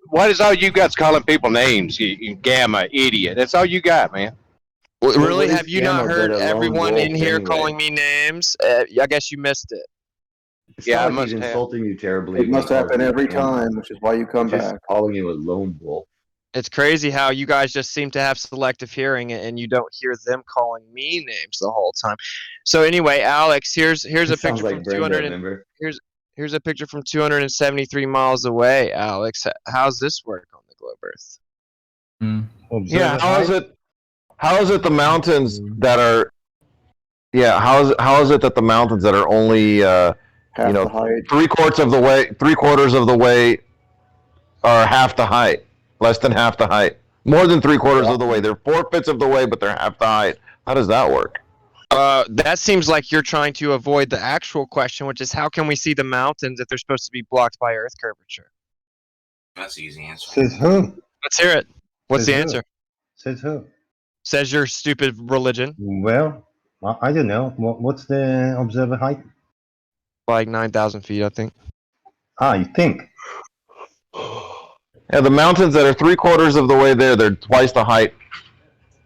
what is all you got calling people names, you gamma idiot? That's all you got, man. Really? Nobody's Have you not camel heard but a lone everyone in wolf here anyway. calling me names? I guess you missed it. It's Yeah, not I like must he's have. insulting you terribly. It when he must calls happen you a every camel. time, which is why you come He's just back. calling you a lone wolf. It's crazy how you guys just seem to have selective hearing and you don't hear them calling me names the whole time. So anyway, Alex, here's a It sounds picture like from Brenda, 200 remember? here's a picture from 273 miles away, Alex. How's this work on the globe Earth? Yeah, how is it the mountains that are how is it that the mountains that are only Half the height. three quarters of the way are half the height, less than half the height, more than 3/4 of the way. They're 4/5 of the way, but they're half the height. How does that work? That seems like you're trying to avoid the actual question, which is how can we see the mountains if they're supposed to be blocked by Earth curvature? That's the easy answer. Says who? Let's hear it. What's Says the who? answer? Says who? Says your stupid religion. Well, I don't know. What's the observer height? Like 9,000 feet, I think. You think? Yeah, the mountains that are 3/4 of the way there, they're twice the height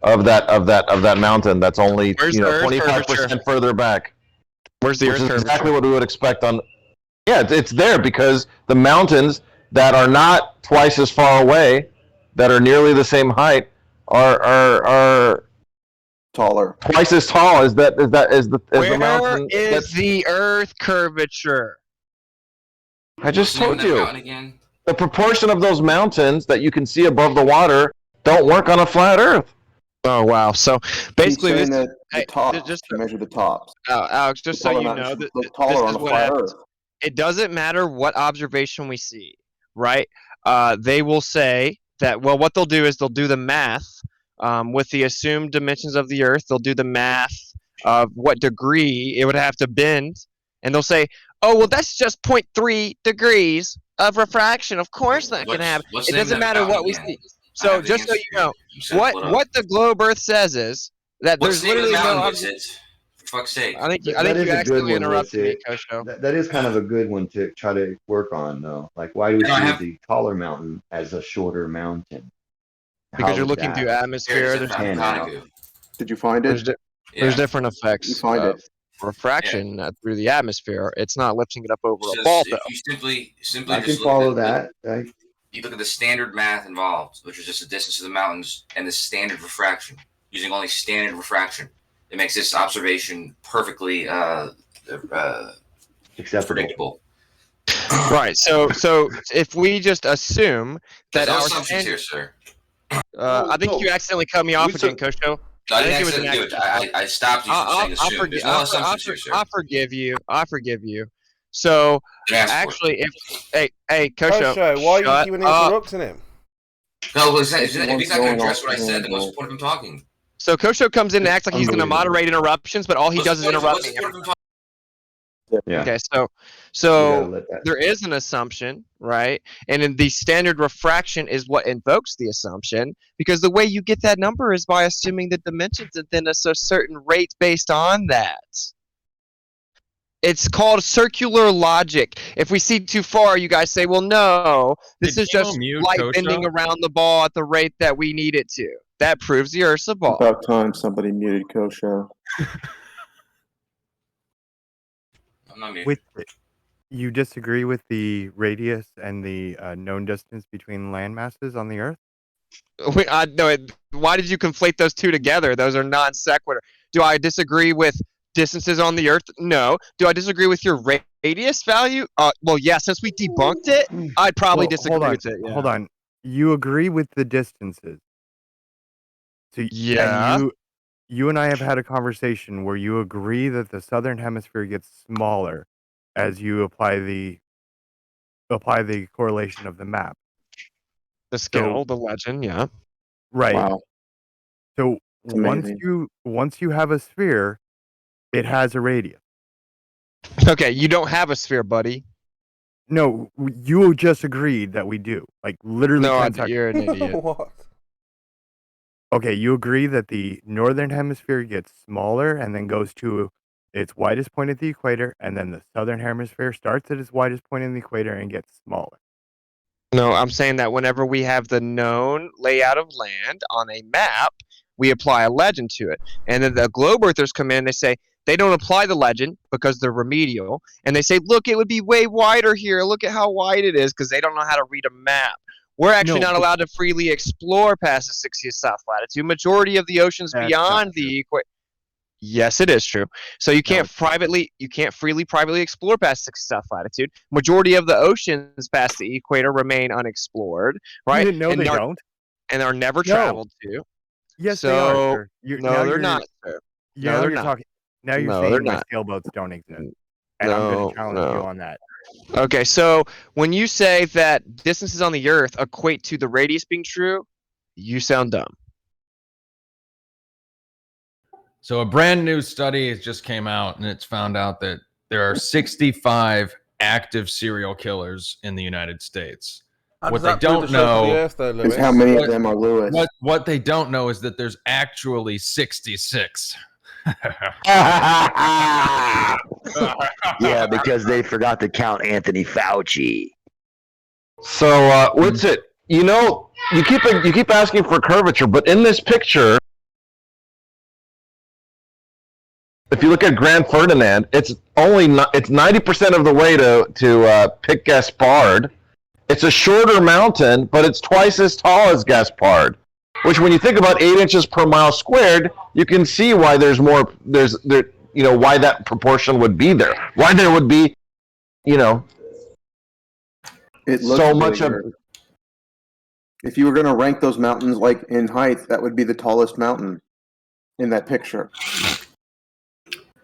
of that mountain. That's only Where's the Earth 25% curvature? further back. Where's the Which Earth is curvature? exactly what we would expect on. Yeah, it's there because the mountains that are not twice as far away, that are nearly the same height, are taller, twice as tall as the Where mountain. is the Earth curvature? I just What's the name of told that you. mountain again? The proportion of those mountains that you can see above the water don't work on a flat Earth. Oh wow! So basically, He's saying this that the tops, just to measure the tops. Alex, just so The you taller know, mountains that look taller this on is a what flat happens. Earth. It doesn't matter what observation we see, right? They will say that, well, what they'll do is they'll do the math with the assumed dimensions of the Earth. They'll do the math of what degree it would have to bend, and they'll say, oh, well, that's just 0.3 degrees of refraction. Of course that can happen. What's It the name of doesn't that matter mountain what we again? see. I So have the just so answer you know, You said pull it up. what the globe Earth says is that What's there's the name of the literally no mountain? For fuck's sake. I think That is you a good accidentally one. interrupted me, WITSIT. Kosho. That is kind of a good one to try to work on, though. Like, why do we No, I see have- the taller mountain as a shorter mountain? Because How you're would looking that through atmosphere. There's There's, Konaku. Did you find there's, it? di- Yeah. there's different effects You find of it. refraction through the atmosphere. It's not lifting it up over a Says ball, if though. you simply I can just follow look at that. you look at the standard math involved, which is just the distance to the mountains and the standard refraction, using only standard refraction. It makes this observation perfectly Acceptable. predictable. Right. So if we just assume that There's no our assumptions here, standard, sir. I think you accidentally cut me off again, Kosho. No, I didn't think it was an accidentally do it. I stopped you from saying assume. There's no assumptions here, sir. I forgive you. I forgive you. So actually, hey Kosho, why are shut you keeping up. interrupting him? No, if he's not going to address what I said, then what's the point of him talking? So Kosho comes in and acts like he's going to moderate interruptions, but all he does is interrupt me. Yeah. Okay, You so gotta let that- there is an assumption, right? And in the standard refraction is what invokes the assumption, because the way you get that number is by assuming the dimensions and then a certain rate based on that. It's called circular logic. If we see too far, you guys say, well, no, this is just light bending around the ball at the rate that we need it to. That proves the Earth's a ball. About time somebody muted Kosho. With you disagree with the radius and the known distance between land masses on the Earth? No, why did you conflate those two together? Those are non sequitur. Do I disagree with distances on the Earth? No. Do I disagree with your radius value? Well, yeah. Since we debunked it, I'd probably disagree with it. Yeah. Hold on. You agree with the distances. So yeah. And you and I have had a conversation where you agree that the southern hemisphere gets smaller as you apply the correlation of the map. The scale, the legend, yeah. Right. Wow. So It's amazing. once you have a sphere, it has a radius. Okay, you don't have a sphere, buddy. No, you just agreed that we do. Like literally. No, 10 seconds. you're an idiot. What? Okay, you agree that the northern hemisphere gets smaller and then goes to its widest point at the equator, and then the southern hemisphere starts at its widest point in the equator and gets smaller. No, I'm saying that whenever we have the known layout of land on a map, we apply a legend to it. And then the globe earthers come in and they say they don't apply the legend because they're remedial. And they say, look, it would be way wider here. Look at how wide it is, because they don't know how to read a map. We're actually not allowed to freely explore past the 60th south latitude. Majority of the oceans beyond the equator. Yes, it is true. So you can't freely privately explore past 60 south latitude. Majority of the oceans past the equator remain unexplored, right? You didn't know they don't? And are never traveled to. Yes, so, they are. Sir. No, they're not, sir. No, they're not. Now you're saying that sailboats don't exist. And I'm going to challenge you on that. Okay, so when you say that distances on the Earth equate to the radius being true, you sound dumb. So a brand new study has just came out, and it's found out that there are 65 active serial killers in the United States. What they don't know is how many of them are Lewis. What they don't know is that there's actually 66. Yeah, because they forgot to count Anthony Fauci. So, WITSIT, you know, you keep asking for curvature, but in this picture, if you look at Grand Ferdinand, it's 90% of the way to Pic Gaspard. It's a shorter mountain, but it's twice as tall as Gaspard. Which, when you think about 8 inches per mile squared, you can see why why that proportion would be there. Why there would be, it looks so much bigger. of. If you were going to rank those mountains like in height, that would be the tallest mountain in that picture.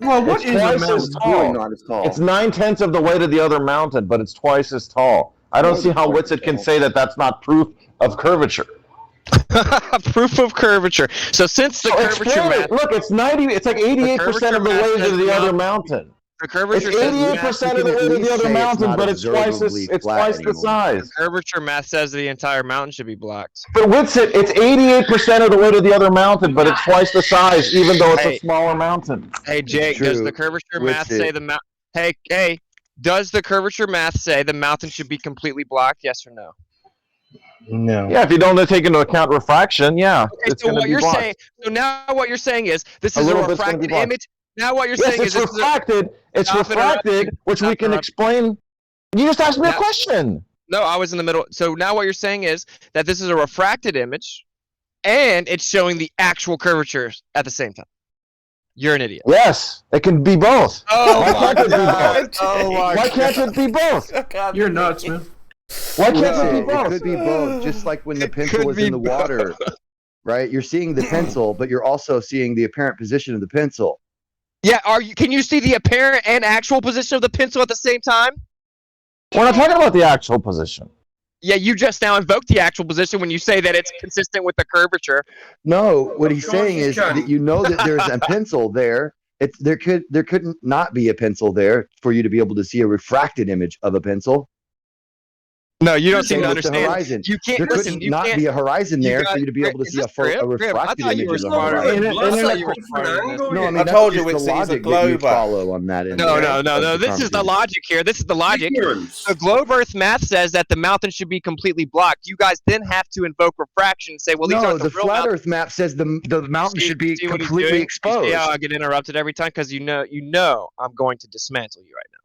Well, what It's is a twice mountain? as tall. Really not as tall. It's 9/10 of the way to the other mountain, but it's twice as tall. I don't see how WITSIT can say that that's not proof of curvature. Proof of curvature. So since the curvature map, look, it's 90. It's like 88% of the way to the other mountain. The curvature It's 88% of the way to the other mountain, but it's twice the size. The curvature math says the entire mountain should be blocked. But WITSIT, it's 88% of the way to the other mountain, but it's twice the size, even though it's a smaller mountain. Hey Jake, does the curvature math say the mountain? Hey, does the curvature math say the mountain should be completely blocked? Yes or no? No. Yeah, if you don't take into account refraction, yeah. Okay, so what you're saying, now what you're saying is this is a refracted image. Now what you're saying is it's refracted. It's refracted, which we can explain. You just asked me a question. No, I was in the middle. So now what you're saying is that this is a refracted image, and it's showing the actual curvature at the same time. You're an idiot. Yes, it can be both. Oh, Why can't it be both? Oh my Why can't it be both? You're nuts, man. Why can't it be It both? could be both, just like when the pencil is in the water, right? You're seeing the pencil, but you're also seeing the apparent position of the pencil. Yeah, can you see the apparent and actual position of the pencil at the same time? We're not talking about the actual position. Yeah, you just now invoked the actual position when you say that it's consistent with the curvature. No, what he's saying is that you know that there's a pencil there. There couldn't not be a pencil there for you to be able to see a refracted image of a pencil. No, you don't seem to Same with the understand. horizon. You can't There listen. couldn't You not can't be a horizon there got- for you to be able to is see this Grib? a Grib, I refracted thought you image were of the smarter. horizon. I thought you were smarter than this. No, I mean I that's told you, just the Witsy, he's a logic that you glober. follow on that. No. This is the logic here. This is the logic. The globe Earth math says that the mountain should be completely blocked. You guys then have to invoke refraction and say, well, these No, aren't the the real flat mountains. Earth map says the mountain should be See what he's completely doing? You exposed. see how I get interrupted every time? Because you know I'm going to dismantle you right now.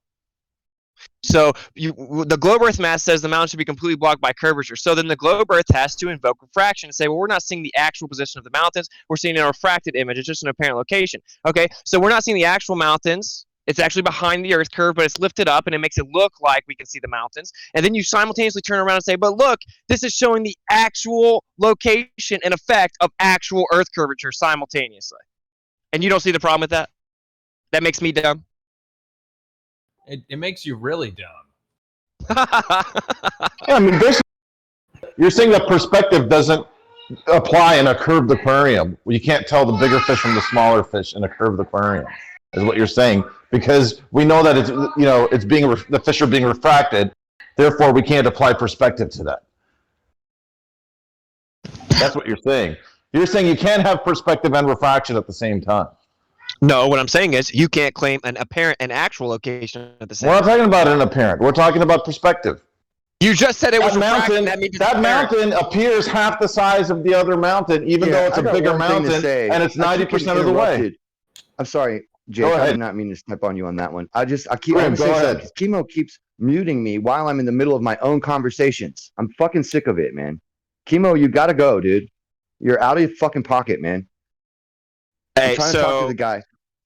So the globe Earth math says the mountain should be completely blocked by curvature. So then the globe Earth has to invoke refraction and say, well, we're not seeing the actual position of the mountains. We're seeing a refracted image. It's just an apparent location. Okay, so we're not seeing the actual mountains. It's actually behind the Earth curve, but it's lifted up, and it makes it look like we can see the mountains. And then you simultaneously turn around and say, but look, this is showing the actual location and effect of actual Earth curvature simultaneously. And you don't see the problem with that? That makes me dumb? It makes you really dumb. Yeah, I mean, basically, you're saying that perspective doesn't apply in a curved aquarium. You can't tell the bigger fish from the smaller fish in a curved aquarium, is what you're saying, because we know that the fish are being refracted. Therefore, we can't apply perspective to that. That's what you're saying. You're saying you can't have perspective and refraction at the same time. No, what I'm saying is you can't claim an apparent and actual location at the same We're time. not talking about an apparent. We're talking about perspective. You just said it was mountain. That, means that mountain appears half the size of the other mountain, even though it's a bigger mountain, and it's 90% of the way. I'm sorry, Jake. I did not mean to step on you on that one. I keep. Go ahead. Chemo keeps muting me while I'm in the middle of my own conversations. I'm fucking sick of it, man. Chemo, you gotta go, dude. You're out of your fucking pocket, man. Hey, I'm trying to talk to the guy.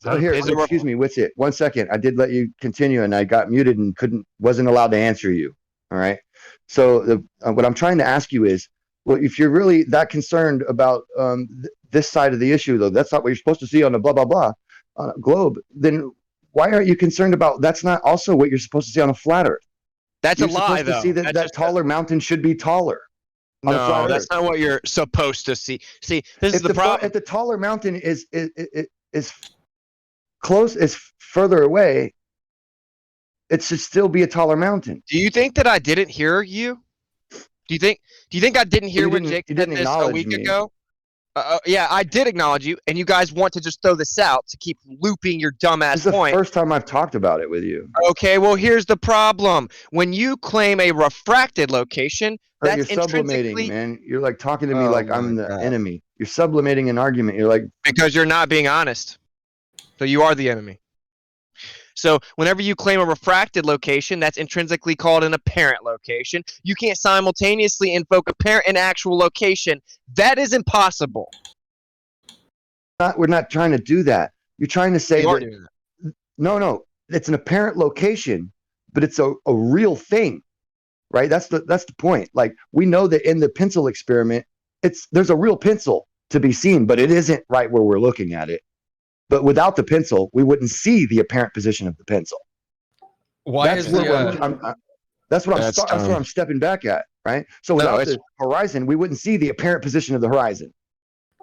Oh, here, excuse me, WITSIT. 1 second. I did let you continue, and I got muted and wasn't allowed to answer you. All right. So what I'm trying to ask you is, well, if you're really that concerned about this side of the issue, though, that's not what you're supposed to see on the blah blah blah globe. Then why aren't you concerned about? That's not also what you're supposed to see on a flat Earth. That's you're a lie, supposed though. to see that taller mountain should be taller. No, that's not what you're supposed to see. See, this is the problem. If the taller mountain is close, is further away, it should still be a taller mountain. Do you think that I didn't hear you? Do you think I didn't hear when Jake said this a week ago? Yeah, I did acknowledge you, and you guys want to just throw this out to keep looping your dumbass This is point. the first time I've talked about it with you. Okay, well, here's the problem. When you claim a refracted location, that's you're sublimating, man. You're like talking to me like I'm the enemy. You're sublimating an argument. You're like, because you're not being honest. So you are the enemy. So whenever you claim a refracted location, that's intrinsically called an apparent location. You can't simultaneously invoke an actual location. That is impossible. We're not trying to do that. You're trying to say You are that, doing that. No, it's an apparent location, but it's a real thing, right? That's the point. Like, we know that in the pencil experiment, there's a real pencil to be seen, but it isn't right where we're looking at it. But without the pencil, we wouldn't see the apparent position of the pencil. That's what I'm stepping back at, right? So without the horizon, we wouldn't see the apparent position of the horizon.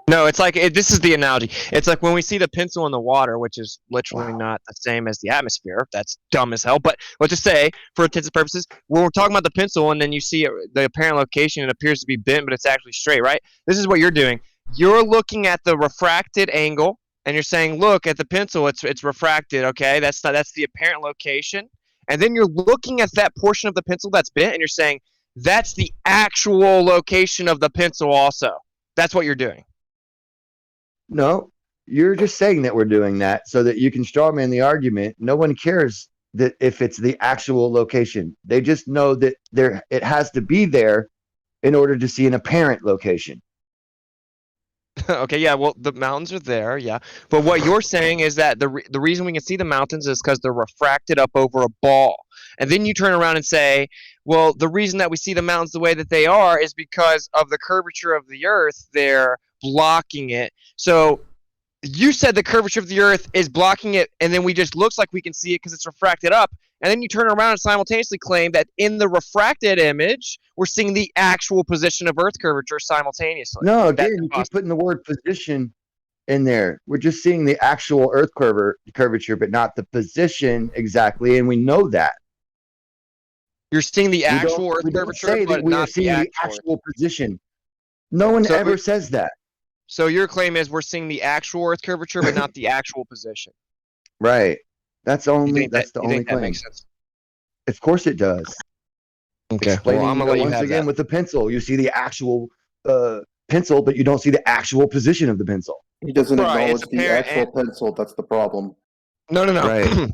No, it's like this is the analogy. It's like when we see the pencil in the water, which is literally not the same as the atmosphere. That's dumb as hell. But let's just say, for intensive purposes, when we're talking about the pencil, and then you see the apparent location, it appears to be bent, but it's actually straight, right? This is what you're doing. You're looking at the refracted angle. And you're saying, look at the pencil, it's refracted, okay? That's the apparent location. And then you're looking at that portion of the pencil that's bent, and you're saying, that's the actual location of the pencil also. That's what you're doing. No, you're just saying that we're doing that so that you can strawman the argument. No one cares that if it's the actual location. They just know that it has to be there in order to see an apparent location. Okay, yeah, well, the mountains are there, yeah. But what you're saying is that the reason we can see the mountains is because they're refracted up over a ball. And then you turn around and say, well, the reason that we see the mountains the way that they are is because of the curvature of the Earth. They're blocking it. So you said the curvature of the Earth is blocking it, and then we just looks like we can see it because it's refracted up. And then you turn around and simultaneously claim that in the refracted image, we're seeing the actual position of Earth curvature simultaneously. No, again, you keep putting the word position in there. We're just seeing the actual Earth curvature, but not the position exactly, and we know that. You're seeing the actual Earth curvature, but we are not seeing the actual position. No one ever says that. So your claim is we're seeing the actual Earth curvature, but not the actual position. Right. That's the only claim. That makes sense? Of course it does. Okay. Explaining I'm gonna let you once have again that. with the pencil. You see the actual pencil, but you don't see the actual position of the pencil. He doesn't Right, acknowledge it's the apparent actual pencil. That's the problem. No. Right.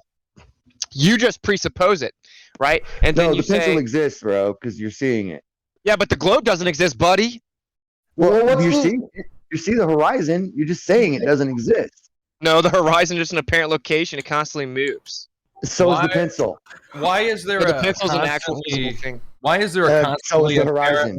You just presuppose it, right? And then No, you the pencil say, exists, bro, because you're seeing it. yeah, but the globe doesn't exist, buddy. Well, you see the horizon. You're just saying it doesn't exist. No, the horizon is just an apparent location. It constantly moves. So is the pencil. Why is there the pencil's an actual constantly- physical thing. Why is there a So is constantly the horizon.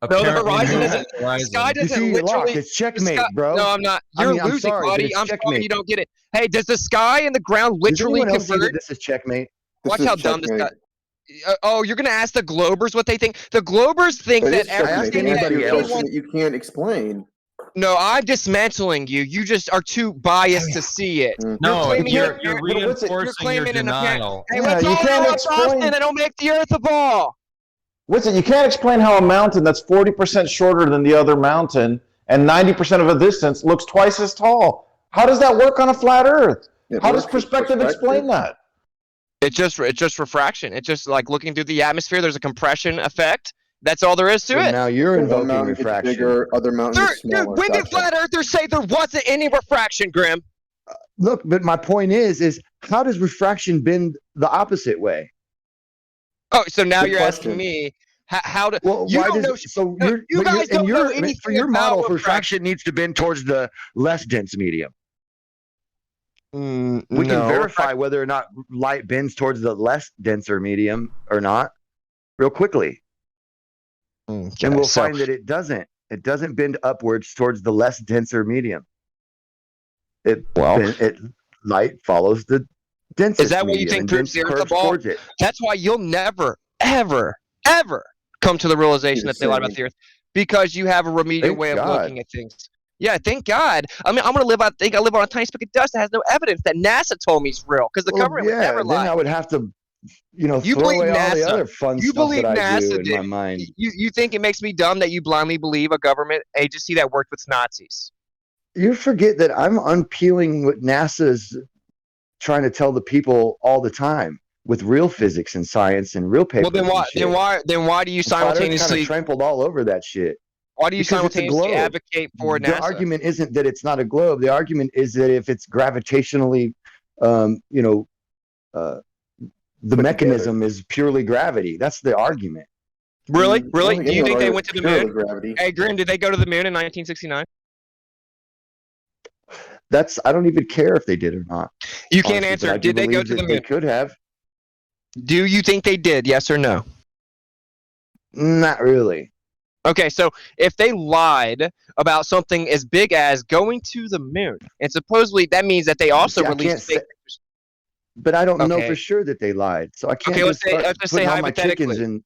No, the horizon moving isn't. The horizon? sky You doesn't see, you're literally. locked. It's checkmate, the sky, bro. No, I'm not. I You're mean, I'm losing, sorry, but buddy. it's I'm sorry checkmate. you don't get it. Hey, does the sky and the ground literally Does anyone else see converge? that this is checkmate? Watch how dumb this guy. Oh, you're gonna ask the Globers what they think? The Globers think that everything that anyone. You can't explain. No, I'm dismantling you. You just are too biased to see it. No, you're you're reinforcing your claiming an apparent. denial. Hey, let's you all can't go explain- Boston. I don't make the Earth a ball. Listen, you can't explain how a mountain that's 40% shorter than the other mountain and 90% of a distance looks twice as tall. How does that work on a flat Earth? How does perspective explain that? It's just refraction. It's just like looking through the atmosphere. There's a compression effect. That's all there is to So it. now you're One invoking mountain gets refraction. bigger, other mountain gets smaller. When did flat earthers say there wasn't any refraction, Grim? Look, but my point is how does refraction bend the opposite way? Oh, so now Good you're asking question. me how to? Well, You why don't does know. so No, you're you but guys you're, don't and know you're anything for your about model, refraction. refraction needs to bend towards the less dense medium. We no, can verify whether or not light bends towards the less denser medium or not real quickly. Okay, And we'll so- find that it doesn't. It doesn't bend upwards towards the less denser medium. Light follows the densest Is that what you medium think and proves then the Earth a curves ball? towards it. That's why you'll never, ever, ever come to the realization that they lied about the Earth, because you have a remedial Thank way of God. looking at things. Yeah, thank God. I mean, I think I live on a tiny speck of dust that has no evidence that NASA told me is real, because the government would never lie. Then I would have to, You throw believe away all the NASA. other fun You stuff believe that I NASA, do in my dude. mind. You think it makes me dumb that you blindly believe a government agency that worked with Nazis? You forget that I'm unpeeling what NASA's trying to tell the people all the time with real physics and science and real papers. Well, then why do you simultaneously kind of trampled all over that shit? Why do you Because it's a simultaneously globe. advocate for The NASA? argument isn't that it's not a globe. The argument is that if it's gravitationally, the mechanism is purely gravity. That's the argument. Really? I Really? don't Do you think they anyone went to the purely moon? gravity. Hey, Grim, did they go to the moon in 1969? I don't even care if they did or not. You can't honestly, answer. but I do Did they go believe to the that they moon? could have. Do you think they did? Yes or no? Not really. Okay, so if they lied about something as big as going to the moon, and supposedly that means that they also See, I released can't fake say- But I don't know Okay. for sure that they lied. So I can't Okay, let's just say- start let's just say putting all my chickens hypothetically. in.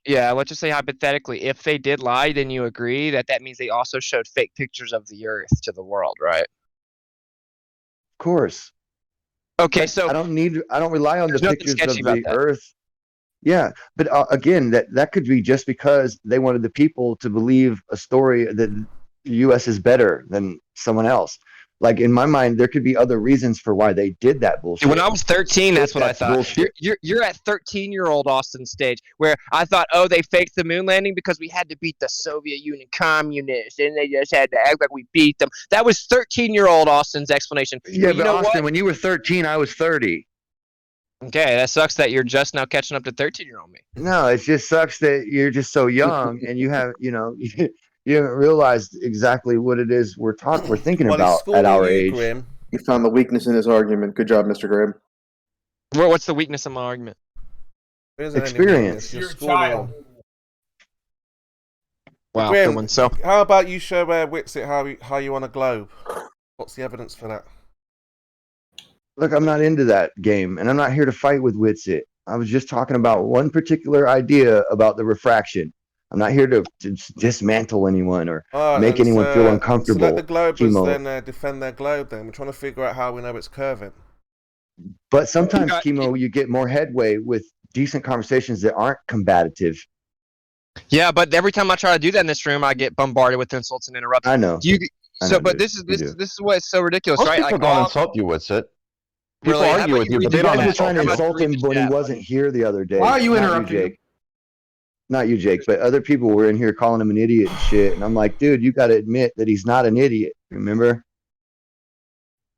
Yeah, let's just say hypothetically, if they did lie, then you agree that that means they also showed fake pictures of the Earth to the world, right? Of course. Okay, But so I don't rely on the there's nothing pictures sketchy of about the that. Earth. Yeah, but again, that could be just because they wanted the people to believe a story that the U.S. is better than someone else. Like in my mind, there could be other reasons for why they did that bullshit. When I was 13, that's what I thought. Bullshit. You're at 13-year-old Austin stage, where I thought, oh, they faked the moon landing because we had to beat the Soviet Union communists, and they just had to act like we beat them. That was 13-year-old Austin's explanation. Yeah, you but know Austin, what? when you were 13, I was 30. Okay, that sucks that you're just now catching up to 13-year-old me. No, it just sucks that you're just so young and you have, you haven't realized exactly what it is we're thinking Well, he's about schooling at our you, age. Grim. You found the weakness in his argument. Good job, Mr. Graham. What's the weakness of my argument? There isn't any Experience. weakness, you're You're a schooling child. him. Wow, Grim, good one. So, how about you show WITSIT how you on a globe? What's the evidence for that? Look, I'm not into that game, and I'm not here to fight with WITSIT. I was just talking about one particular idea about the refraction. I'm not here to dismantle anyone or make anyone feel uncomfortable. So let the globers Chemo. then defend their globe then. We're trying to figure out how we know it's curving. But sometimes, Chemo, you get more headway with decent conversations that aren't combative. yeah, but every time I try to do that in this room, I get bombarded with insults and interruptions. I know. But dude. this is You do. this is what's so ridiculous, Most right? people Like, don't insult you, WITSIT. People Really? How argue about with you you, read but the they You don't guys were chat? trying to How about you insult read him the when he chat, wasn't here the other day. Why are you Not interrupting Jake. Not you, Jake, but other people were in here calling him an idiot and shit. And I'm like, dude, you got to admit that he's not an idiot. Remember?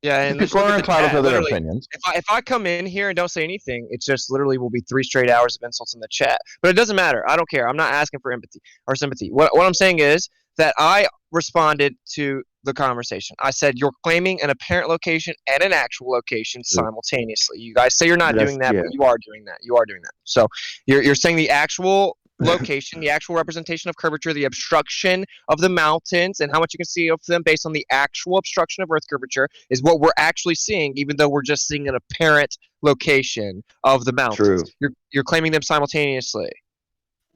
Yeah, and People look are at the entitled chat. to their Literally, opinions. if I come in here and don't say anything, it's just literally will be 3 straight hours of insults in the chat. But it doesn't matter. I don't care. I'm not asking for empathy or sympathy. What I'm saying is that I responded to the conversation. I said you're claiming an apparent location and an actual location simultaneously. You guys say you're not doing that, but you are doing that. You are doing that. So you're saying the actual location, the actual representation of curvature, the obstruction of the mountains, and how much you can see of them based on the actual obstruction of Earth curvature is what we're actually seeing, even though we're just seeing an apparent location of the mountains. True. You're claiming them simultaneously.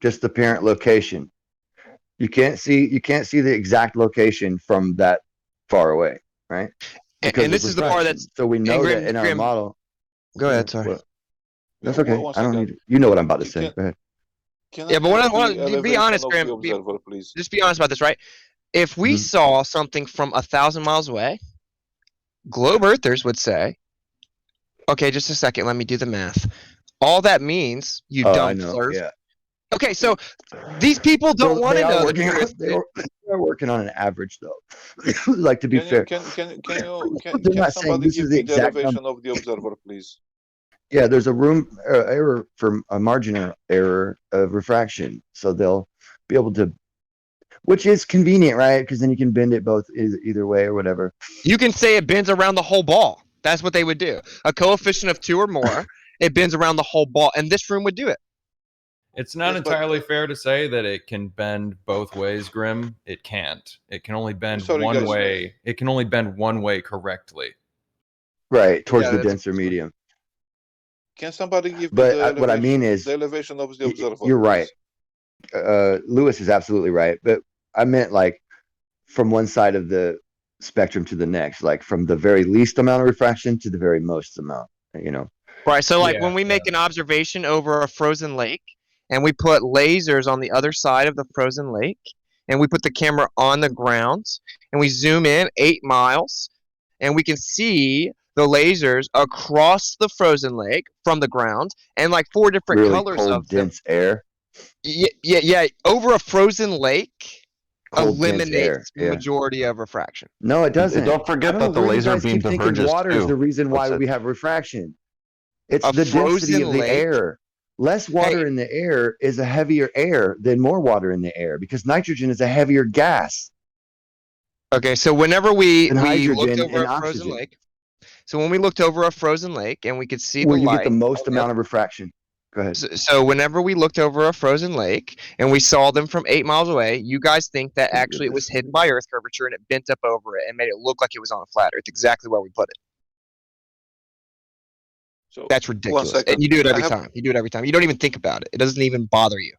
Just the parent location. You can't see the exact location from that far away, right? Because And this of is the part refraction. that's so we know Grim- that in our Grim- model. Go ahead, sorry. Well, that's okay. I don't need. You know what I'm about to say. Go ahead. Yeah, but to be honest, Graham, just be honest about this, right? If we saw something from 1,000 miles away, globe earthers would say Okay, just a second. Let me do the math. All that means, you I dumb know. flirt. Yeah. Okay, so these people don't want to know the truth. They are working on an average, though. Like, to be fair, Can they're not saying somebody this give is the me the exact elevation number. of the observer, please? Yeah, there's a room error for a marginal error of refraction, so they'll be able to, which is convenient, right? Because then you can bend it both either way or whatever. You can say it bends around the whole ball. That's what they would do. A coefficient of 2 or more, it bends around the whole ball, and this room would do it. It's not entirely fair to say that it can bend both ways, Grim. It can't. It can only bend one way. It can only bend one way correctly. Right, towards the denser medium. Can somebody give me But what I mean is, the elevation of the observer? you're right. Lewis is absolutely right. But I meant like from one side of the spectrum to the next, like from the very least amount of refraction to the very most amount, you know? Right, so like when we make an observation over a frozen lake, and we put lasers on the other side of the frozen lake, and we put the camera on the ground, and we zoom in 8 miles, and we can see the lasers across the frozen lake from the ground, and like 4 different Really colors cold, of them. dense air. Yeah. Over a frozen lake, Cold, dense air, eliminates the yeah. majority of refraction. No, it doesn't. Don't forget I don't that the know where you laser guys beam keep thinking diverges water is too. the reason why What's it? we have refraction. It's A the density frozen of the lake? air. Less water in the air is a heavier air than more water in the air because nitrogen is a heavier gas. Okay, so whenever we than looked hydrogen over and a frozen oxygen, lake, so when we looked over a frozen lake and we could see where the you light, get the most amount of refraction. Go ahead. so whenever we looked over a frozen lake and we saw them from 8 miles away, you guys think that actually it was hidden by Earth curvature and it bent up over it and made it look like it was on a flat Earth, exactly where we put it. So that's ridiculous. And you do it every time. You do it every time. You don't even think about it. It doesn't even bother you.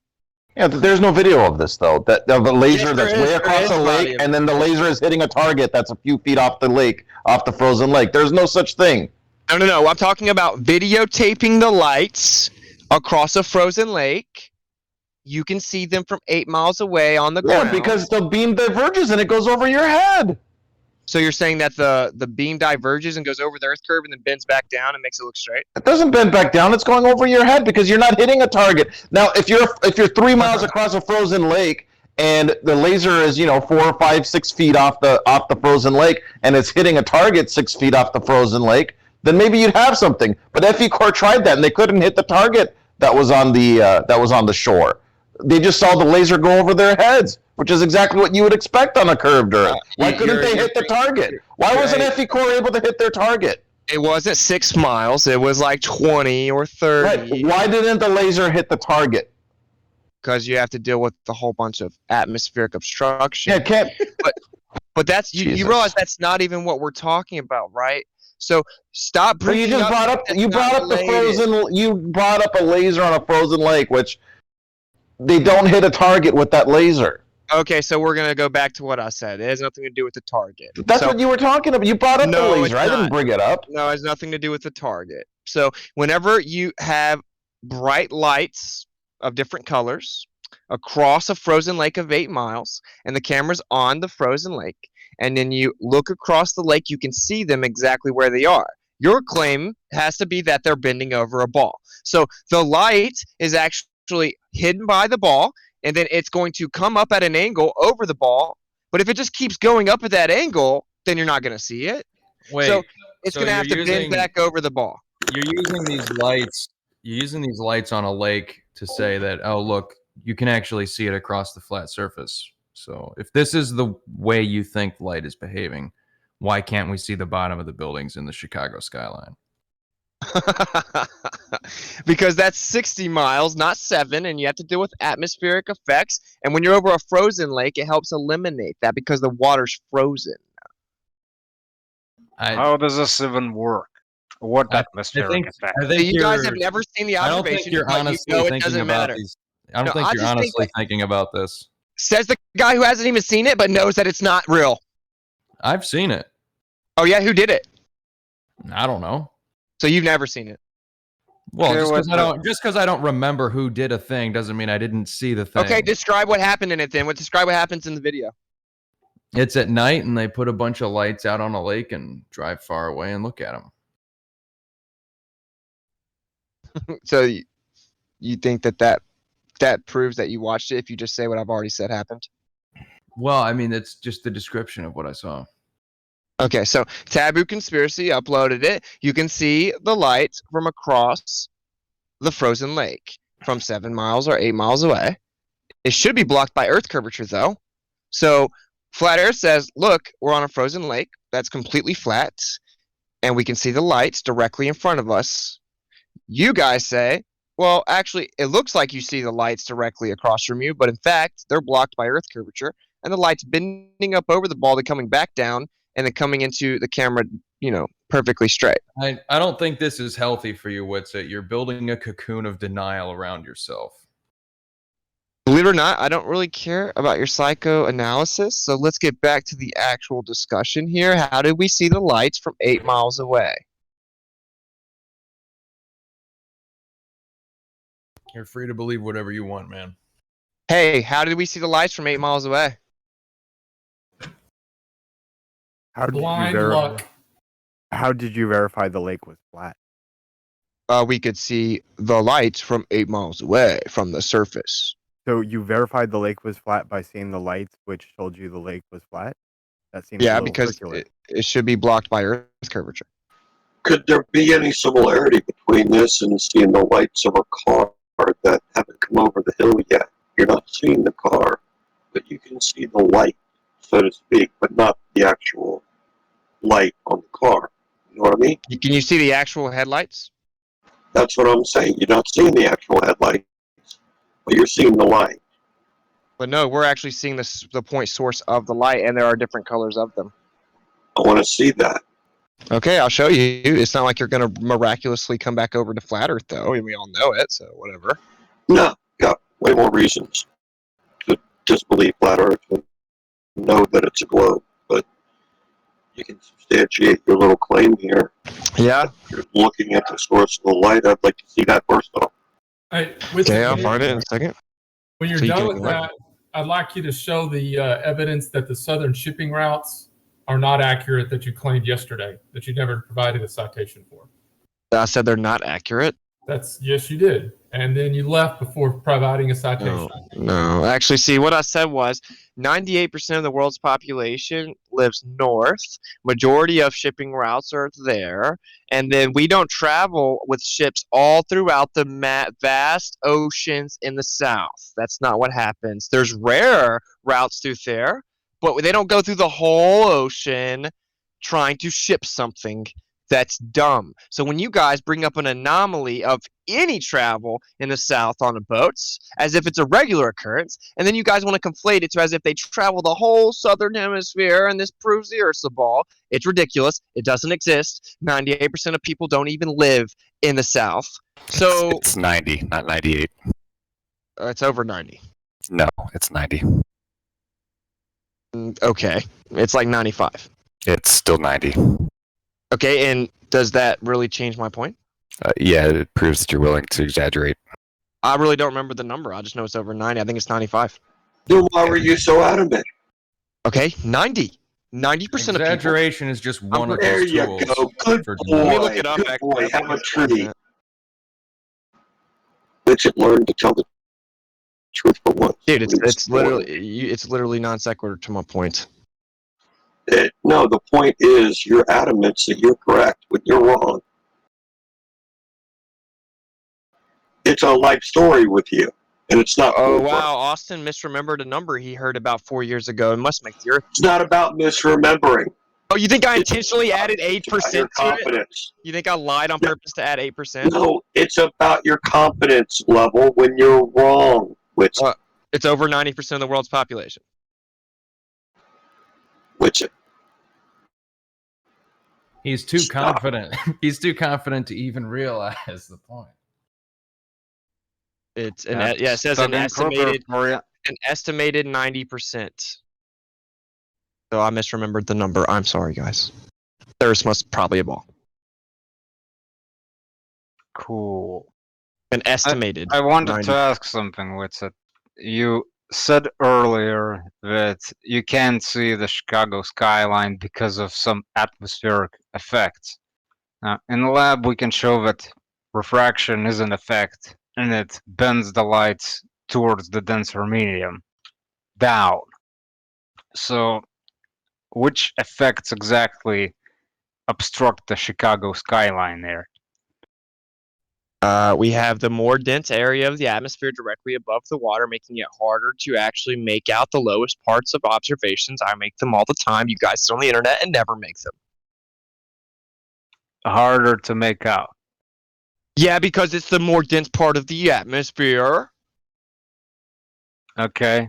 Yeah, there's no video of this though. That of a laser Yes, that's there way is. across There the is lake, body of and then the laser is hitting a target that's a few feet off the lake, off the frozen lake. There's no such thing. No. I'm talking about videotaping the lights across a frozen lake. You can see them from 8 miles away on the ground. Yeah, because the beam diverges and it goes over your head. So you're saying that the beam diverges and goes over the Earth curve and then bends back down and makes it look straight? It doesn't bend back down. It's going over your head because you're not hitting a target. Now, if you're 3 miles across a frozen lake and the laser is 4, 5, 6 feet off the frozen lake and it's hitting a target 6 feet off the frozen lake, then maybe you'd have something. But FE Corps tried that and they couldn't hit the target that was on the shore. They just saw the laser go over their heads, which is exactly what you would expect on a curved Earth. Why couldn't they hit the target? Why wasn't FE Corps able to hit their target? It wasn't 6 miles. It was like 20 or 30. Right. Why didn't the laser hit the target? Because you have to deal with a whole bunch of atmospheric obstruction. Yeah, can't. But that's you realize that's not even what we're talking about, right? So stop Well, bringing you just brought up you brought up a laser on a frozen lake, which they don't hit a target with that laser. Okay, so we're gonna go back to what I said. It has nothing to do with the target. That's what you were talking about. You brought up the laser. I didn't bring it up. No, it has nothing to do with the target. So whenever you have bright lights of different colors across a frozen lake of 8 miles, and the camera's on the frozen lake, and then you look across the lake, you can see them exactly where they are. Your claim has to be that they're bending over a ball. So the light is actually hidden by the ball, and then it's going to come up at an angle over the ball. But if it just keeps going up at that angle, then you're not going to see it. Wait, so it's so going to have to you're bend using- back over the ball. You're using these lights. You're using these lights on a lake to say that, oh, look, you can actually see it across the flat surface. So if this is the way you think light is behaving, why can't we see the bottom of the buildings in the Chicago skyline? Because that's 60 miles, not 7, and you have to deal with atmospheric effects. And when you're over a frozen lake, it helps eliminate that because the water's frozen. How does this even work? What atmospheric effect? I think you guys have never seen the I don't observation, think you're but honestly you know it thinking doesn't about matter. these. I don't No, think I you're just think honestly thinking about this. Says the guy who hasn't even seen it, but knows that it's not real. I've seen it. Oh yeah, who did it? I don't know. So you've never seen it? Well, Here just because I don't remember who did a thing doesn't mean I didn't see the thing. Okay, describe what happened in it then. Describe what happens in the video. It's at night, and they put a bunch of lights out on a lake and drive far away and look at them. So you think that proves that you watched it if you just say what I've already said happened? Well, I mean, it's just the description of what I saw. Okay, so Taboo Conspiracy uploaded it. You can see the lights from across the frozen lake from 7 miles or 8 miles away. It should be blocked by Earth curvature, though. So Flat Earth says, look, we're on a frozen lake that's completely flat, and we can see the lights directly in front of us. You guys say, well, actually, it looks like you see the lights directly across from you, but in fact, they're blocked by Earth curvature, and the light's bending up over the ball, then coming back down, and then coming into the camera, perfectly straight. I don't think this is healthy for you, WITSIT. You're building a cocoon of denial around yourself. Believe it or not, I don't really care about your psychoanalysis, so let's get back to the actual discussion here. How did we see the lights from 8 miles away? You're free to believe whatever you want, man. Hey, how did we see the lights from 8 miles away? How did Blind you luck. How did you verify the lake was flat? We could see the lights from 8 miles away from the surface. So you verified the lake was flat by seeing the lights, which told you the lake was flat? That seems a Yeah, little because circular. it should be blocked by Earth curvature. Could there be any similarity between this and seeing the lights of a car that haven't come over the hill yet? You're not seeing the car, but you can see the light, so to speak, but not the actual light on the car. You know what I mean? Can you see the actual headlights? That's what I'm saying. You're not seeing the actual headlights, but you're seeing the light. But no, we're actually seeing the point source of the light, and there are different colors of them. I want to see that. Okay, I'll show you. It's not like you're going to miraculously come back over to flat Earth, though, and we all know it, so whatever. No, got way more reasons to disbelieve flat Earth and know that it's a globe, but you can substantiate your little claim here. Yeah. If you're looking at the source of the light, I'd like to see that first off. Hey, Okay, I'll find it in a second. When you're So you done can with ignore that, I'd like you to show the evidence that the southern shipping routes are not accurate that you claimed yesterday, that you never provided a citation for. I said they're not accurate. Yes, you did. And then you left before providing a citation. No, actually, see, what I said was 98% of the world's population lives north. Majority of shipping routes are there. And then we don't travel with ships all throughout the vast oceans in the south. That's not what happens. There's rare routes through there, but they don't go through the whole ocean trying to ship something. That's dumb. So when you guys bring up an anomaly of any travel in the south on the boats as if it's a regular occurrence, and then you guys want to conflate it to as if they travel the whole southern hemisphere and this proves the Earth's a ball, it's ridiculous. It doesn't exist. 98% of people don't even live in the south. So it's 90, not 98. It's over 90. No, it's 90. Okay, it's like 95. It's still 90. Okay, and does that really change my point? Yeah, it proves that you're willing to exaggerate. I really don't remember the number. I just know it's over 90. I think it's 95. Then why were you so adamant? Okay, 90. 90% of people. Exaggeration is just one of There his you tools. go. Good for boy. denial. Let me look it up. Good boy. Have a tree. WITSIT learn to tell the truth for once. Dude, it's literally non sequitur to my point. No, the point is you're adamant that you're correct when you're wrong. It's a life story with you, and it's not. Oh over. wow, Austin misremembered a number he heard about 4 years ago. It must make the Earth. It's not about misremembering. Oh, you think I intentionally added 8% Your to it? confidence. You think I lied on purpose to add 8%? No, it's about your confidence level when you're wrong. WITSIT. It's over 90% of the world's population. WITSIT. He's too confident. He's too confident to even realize the point. It's it says an estimated 90%. So I misremembered the number. I'm sorry, guys. There's must probably a ball. Cool. An estimated. I wanted 90. to ask something, WITSIT. You said earlier that you can't see the Chicago skyline because of some atmospheric effects. In the lab, we can show that refraction is in effect, and it bends the light towards the denser medium, down. So, which effects exactly obstruct the Chicago skyline there? We have the more dense area of the atmosphere directly above the water, making it harder to actually make out the lowest parts of observations. I make them all the time. You guys sit on the internet and never make them. Harder to make out. Yeah, because it's the more dense part of the atmosphere. Okay.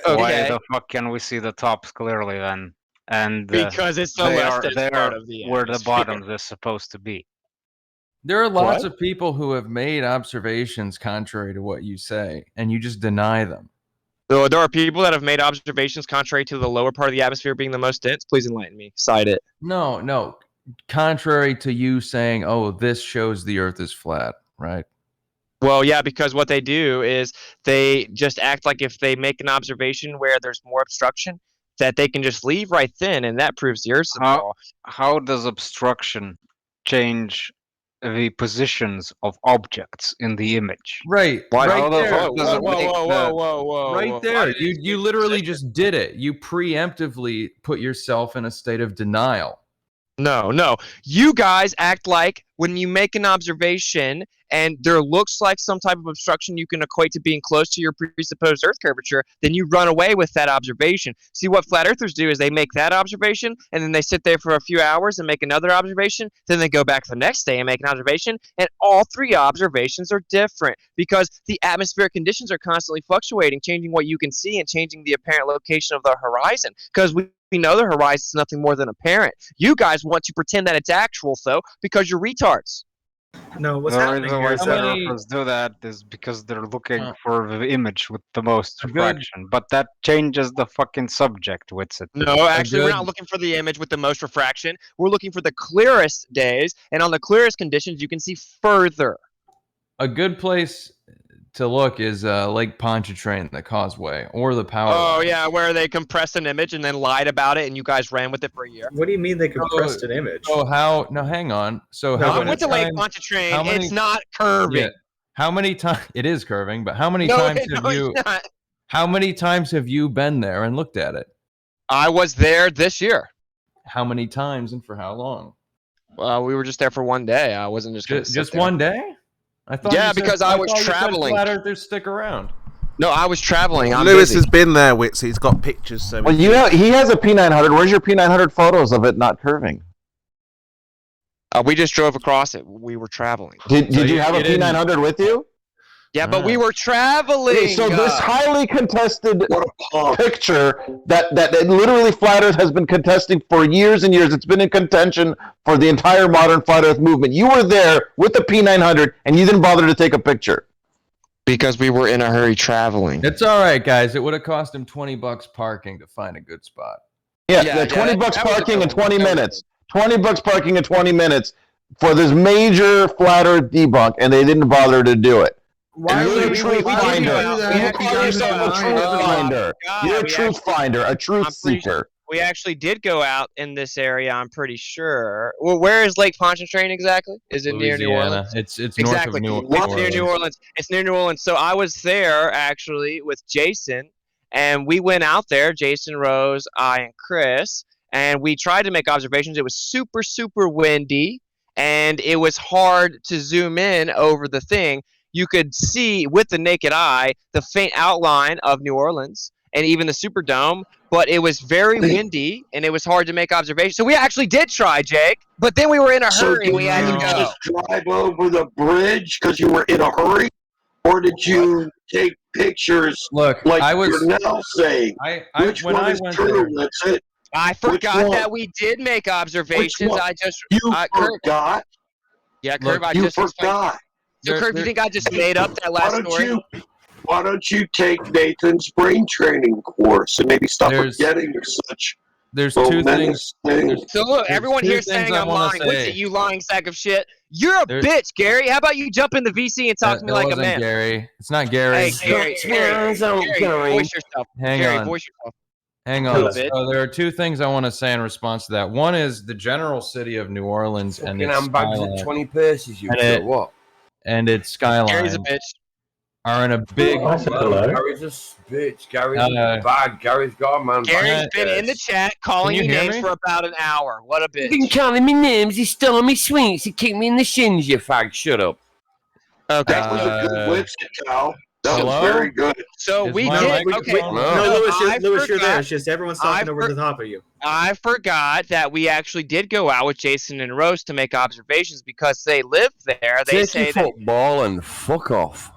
Okay. Why the fuck can we see the tops clearly then? And Because it's the less dense part of the where the atmosphere. bottoms is supposed to be. There are lots of people who have made observations contrary to what you say, and you just deny them. So there are people that have made observations contrary to the lower part of the atmosphere being the most dense. Please enlighten me. Cite it. No. Contrary to you saying, oh, this shows the Earth is flat, right? Well, yeah, because what they do is they just act like if they make an observation where there's more obstruction, that they can just leave right then, and that proves the Earth's small. How does obstruction change the positions of objects in the image? Right. Right there. Whoa. Right there. You literally just did it. You preemptively put yourself in a state of denial. No. You guys act like when you make an observation and there looks like some type of obstruction you can equate to being close to your presupposed Earth curvature, then you run away with that observation. See, what flat earthers do is they make that observation and then they sit there for a few hours and make another observation. Then they go back the next day and make an observation, and all three observations are different because the atmospheric conditions are constantly fluctuating, changing what you can see and changing the apparent location of the horizon, because we know the horizon is nothing more than apparent. You guys want to pretend that it's actual, though, because you're retards. No, what's the happening reason here why is that photographers do that is because they're looking for the image with the most refraction. But that changes the fucking subject, WITSIT. No, actually, we're not looking for the image with the most refraction. We're looking for the clearest days, and on the clearest conditions, you can see further. A good place to look is Lake Pontchartrain, the Causeway, or the Power Oh, Line. yeah, where they compressed an image and then lied about it, and you guys ran with it for a year. What do you mean they compressed an image? Oh, how? No, hang on. So No, how I many went to Lake times- Pontchartrain. how many- It's not curving. Yeah. How many times? It is curving, but how many No, times no, have you? it's not. How many times have you been there and looked at it? I was there this year. How many times and for how long? We were just there for one day. I wasn't just gonna sit Just there. one day? I thought. Yeah, you said- because I was thought you said traveling. Flat Earthers stick around. No, I was traveling. I'm Lewis busy. has been there, Wits. He's got pictures. So Well, he has a P900. Where's your P900 photos of it not curving? We just drove across it. We were traveling. Did you have a P900 with you? Yeah, but we were traveling. Okay, so this highly contested picture that literally Flat Earth has been contesting for years and years. It's been in contention for the entire modern Flat Earth movement. You were there with the P900 and you didn't bother to take a picture. Because we were in a hurry traveling. It's all right, guys. It would have cost him $20 parking to find a good spot. Yeah, 20 bucks parking in 20 minutes. 20 bucks parking in 20 minutes for this major Flat Earth debunk, and they didn't bother to do it. You're a truth finder. You call yourself a truth finder. You're a truth finder, a truth seeker. We actually did go out in this area, I'm pretty sure. Well, where is Lake Pontchartrain exactly? Is it near New Louisiana. Orleans? It's exactly. north of New It's near New Orleans. It's near New Orleans. So I was there actually with Jason, and we went out there, Jason, Rose, I, and Chris, and we tried to make observations. It was super, super windy, and it was hard to zoom in over the thing. You could see with the naked eye the faint outline of New Orleans and even the Superdome, but it was very windy and it was hard to make observations. So we actually did try, Jake, but then we were in a hurry and we had to go. Just drive over the bridge because you were in a hurry, or did you take pictures? Look, like I was you're now saying. Which when one I is went true? there- That's it. I Which forgot one? that we did make observations. one? I just You Kurt, forgot. yeah, Kurt, Look, I You just forgot. So Kurt, you think I just made up that last story? Why don't you take Nathan's brain training course and maybe stop forgetting such There's two momentous things. So look, There's everyone two here things saying I I'm wanna lying. What's say. it, you lying sack of shit? You're a There's- bitch, Gary. How about you jump in the VC and talk to me That like a wasn't man? Gary. It's not Gary. Hey, Gary, voice yourself. Hang Gary, on. voice yourself. Hang Little on. bit. So there are two things I want to say in response to that. One is the general city of New Orleans and Fucking its handbags skyline. at 20 purses, you And two, it- what? and its skyline Gary's a bitch. are in a big. Gary's a bitch. Gary's bad. Gary's got a man. Gary's been in the chat calling you me hear names me? for about an hour. What a bitch. He's been calling me names. He stole on me swings. He kicked me in the shins. You fag. Shut up. Okay. That was a good WITSIT, Cal. That hello? was very good. So Is we my did. mic- Okay. No. No, Lewis, you're forgot- there. It's just everyone's talking over the top of you. I forgot that we actually did go out with Jason and Rose to make observations because they live there. They Take say your that. football and fuck off.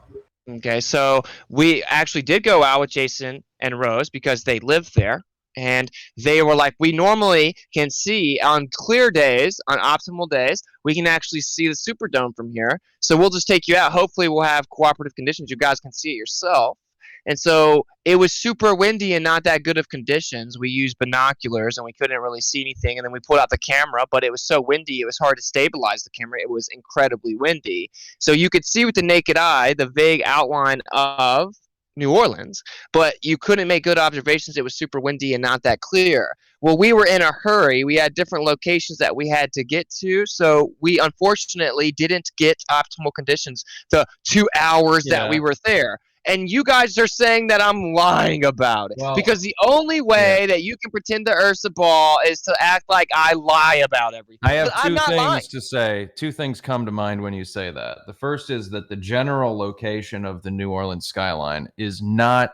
Okay, so we actually did go out with Jason and Rose because they live there. And they were like, we normally can see on clear days, on optimal days, we can actually see the Superdome from here. So we'll just take you out. Hopefully we'll have cooperative conditions. You guys can see it yourself. And so it was super windy and not that good of conditions. We used binoculars and we couldn't really see anything. And then we pulled out the camera, but it was so windy, it was hard to stabilize the camera. It was incredibly windy. So you could see with the naked eye the vague outline of New Orleans, but you couldn't make good observations. It was super windy and not that clear. Well, we were in a hurry. We had different locations that we had to get to, so we unfortunately didn't get optimal conditions the 2 hours that we were there. And you guys are saying that I'm lying about it. Well, because the only way that you can pretend the Earth's a ball is to act like I lie about everything. I have But I'm two not things lying. to say. Two things come to mind when you say that. The first is that the general location of the New Orleans skyline is not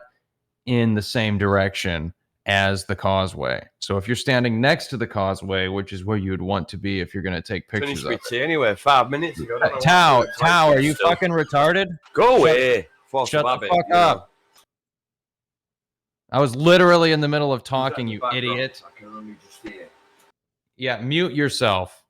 in the same direction as the causeway. So if you're standing next to the causeway, which is where you would want to be if you're going to take pictures Finished of me it. tea anyway 5 minutes ago. Tao, are you fucking retarded? Go away. Shut the fuck up. I was literally in the middle of talking, you idiot. I can only just hear. Yeah, mute yourself.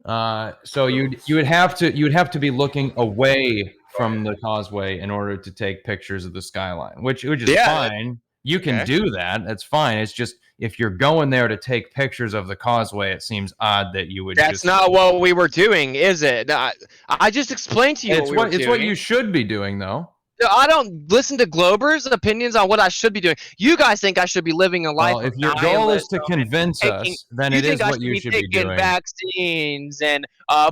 So you would have to be looking away from the causeway in order to take pictures of the skyline, which is fine. You can do that. That's fine. It's just if you're going there to take pictures of the causeway, it seems odd that you would. That's not what we were doing, is it? No, I just explained to you It's what we were it's doing. what you should be doing, though. No, I don't listen to Glober's opinions on what I should be doing. You guys think I should be living a life Well, if of your goal is to nihilism convince and us, then it is what you should be taking doing. vaccines and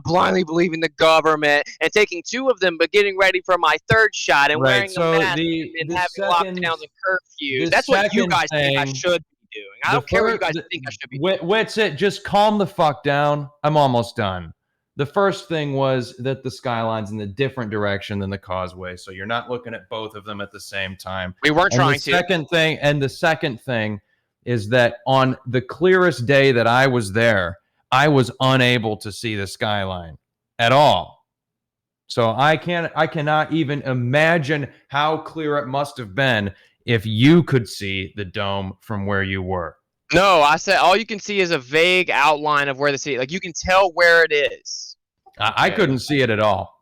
blindly believing the government and taking 2 of them, but getting ready for my 3rd shot and Right, wearing so a mask the and having second- lockdowns and curfews. the That's what you second guys think I thing- should be doing. I don't care what you guys think I should be doing. WITSIT, just calm the fuck down. I'm almost done. The first thing was that the skyline's in a different direction than the causeway, so you're not looking at both of them at the same time. We weren't And trying the to. The second thing is that on the clearest day that I was there, I was unable to see the skyline at all. So I cannot even imagine how clear it must have been if you could see the dome from where you were. No, I said all you can see is a vague outline of where the city. Like you can tell where it is. I couldn't see it at all.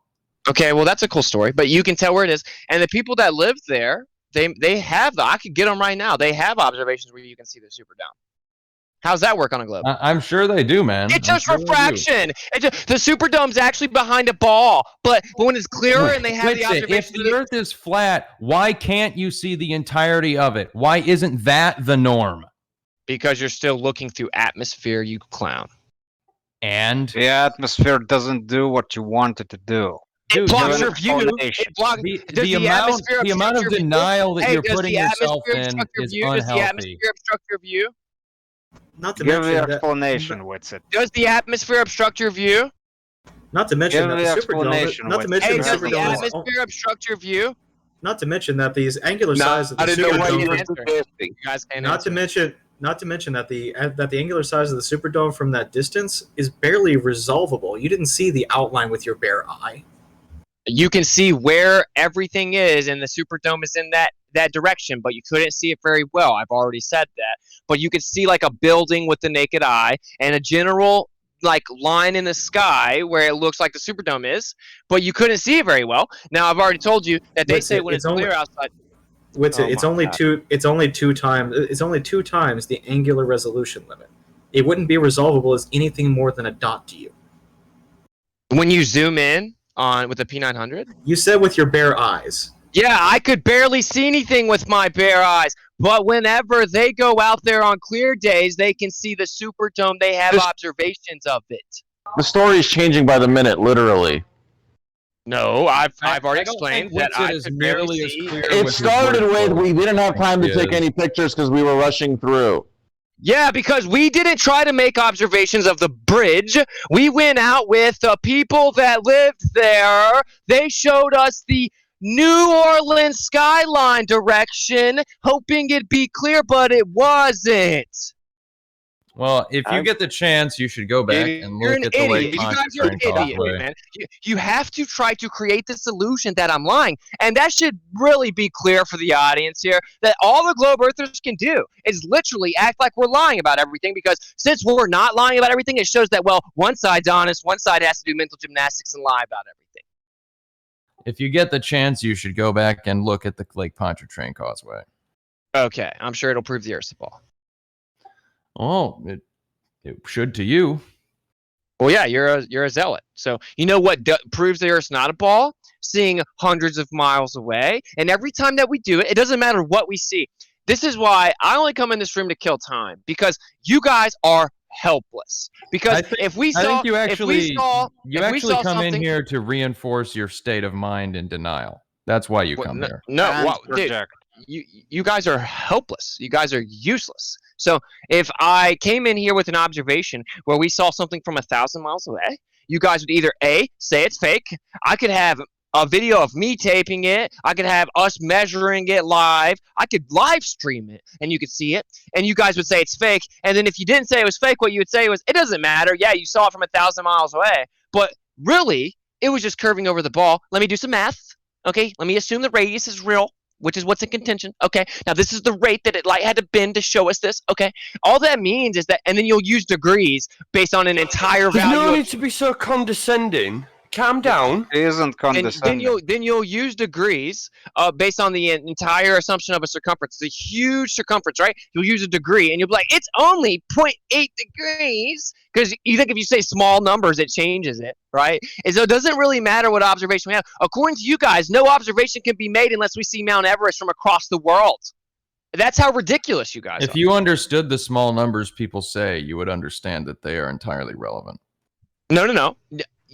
Okay, well that's a cool story, but you can tell where it is. And the people that live there, they have I could get them right now. They have observations where you can see the Superdome. How's that work on a globe? I'm sure they do, man. It's just refraction. The Superdome's actually behind a ball, but when it's clearer and they have the WITSIT, observation. if the Earth is flat, why can't you see the entirety of it? Why isn't that the norm? Because you're still looking through atmosphere, you clown. And the atmosphere doesn't do what you want it to do. It blocks your view. It blocks the amount of denial that you're putting yourself in is Does the unhealthy. atmosphere obstruct your view? Not to Give mention the that, explanation, WITSIT. Does the atmosphere obstruct your view? not to mention Give that the the explanation, Superdome, not to WITSIT. mention Hey, the does the Superdome is, atmosphere obstruct your view? not to mention that these angular Nah, size of the I didn't know why you Superdome, were suggesting. You guys can't not answer. to mention that the angular size of the Superdome from that distance is barely resolvable. You didn't see the outline with your bare eye. You can see where everything is, and the Superdome is in that direction, but you couldn't see it very well. I've already said that. But you could see like a building with the naked eye and a general like line in the sky where it looks like the Superdome is, but you couldn't see it very well. Now I've already told you that they say when it's clear outside. WITSIT, Oh it's my only God. two times the angular resolution limit. It wouldn't be resolvable as anything more than a dot to you. When you zoom in on with the P900. You said with your bare eyes. Yeah, I could barely see anything with my bare eyes. But whenever they go out there on clear days, they can see the Superdome. They have observations of it. The story is changing by the minute, literally. No, I've already I don't explained think that WITSIT I is could nearly barely as see. clear It with started your with word we didn't have time to take is. any pictures because we were rushing through. Yeah, because we didn't try to make observations of the bridge. We went out with the people that lived there. They showed us the New Orleans skyline direction, hoping it'd be clear, but it wasn't. Well, if you get the chance, you should go back and You're look an at the Lake idiot. You guys are an Pontchartrain idiot, Causeway. man. You have to try to create the solution that I'm lying. And that should really be clear for the audience here, that all the globe earthers can do is literally act like we're lying about everything, because since we're not lying about everything, it shows that, well, one side's honest, one side has to do mental gymnastics and lie about everything. If you get the chance, you should go back and look at the Lake Pontchartrain Causeway. Okay, I'm sure it'll prove the Earth's a ball. Oh, it should to you. Well, yeah, you're a zealot. So you know what proves the Earth's not a ball? Seeing hundreds of miles away. And every time that we do it, it doesn't matter what we see. This is why I only come in this room to kill time, because you guys are helpless. Because if we saw, you actually come something, in here to reinforce your state of mind in denial. That's why you come here. No, well, dude, you guys are helpless. You guys are useless. So if I came in here with an observation where we saw something from 1,000 miles away, you guys would either A, say it's fake. I could have a video of me taping it. I could have us measuring it live. I could live stream it and you could see it. And you guys would say it's fake. And then if you didn't say it was fake, what you would say was, it doesn't matter. Yeah, you saw it from 1,000 miles away. But really, it was just curving over the ball. Let me do some math. Okay, let me assume the radius is real, which is what's in contention. Okay, now this is the rate that light had to bend to show us this. Okay, all that means is that, and then you'll use degrees based on an entire There's value. no need to be so condescending. Calm down. It isn't condescending. Then you'll use degrees based on the entire assumption of a circumference. It's a huge circumference, right? You'll use a degree, and you'll be like, it's only 0.8 degrees, because you think if you say small numbers, it changes it, right? And so it doesn't really matter what observation we have. According to you guys, no observation can be made unless we see Mount Everest from across the world. That's how ridiculous you guys are. If you understood the small numbers people say, you would understand that they are entirely relevant.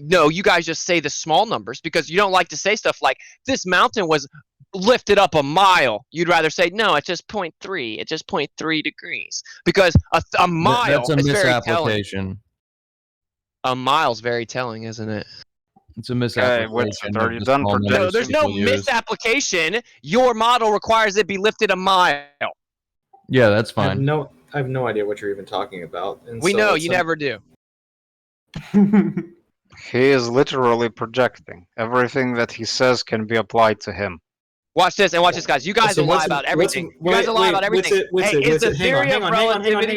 No, you guys just say the small numbers because you don't like to say stuff like, this mountain was lifted up a mile. You'd rather say, no, it's just 0.3. It's just 0.3 degrees. Because a mile That's a is very telling. misapplication. A mile's very telling, isn't it? It's a misapplication. Are you done for No, there's no misapplication. Your model requires it be lifted a mile. Yeah, that's I fine. have no idea what you're even talking about. And We so know, it's you never do. He is literally projecting. Everything that he says can be applied to him. Watch this, and watch this, guys. You guys will lie about everything. You guys will lie about everything. Hey, is the theory of relativity...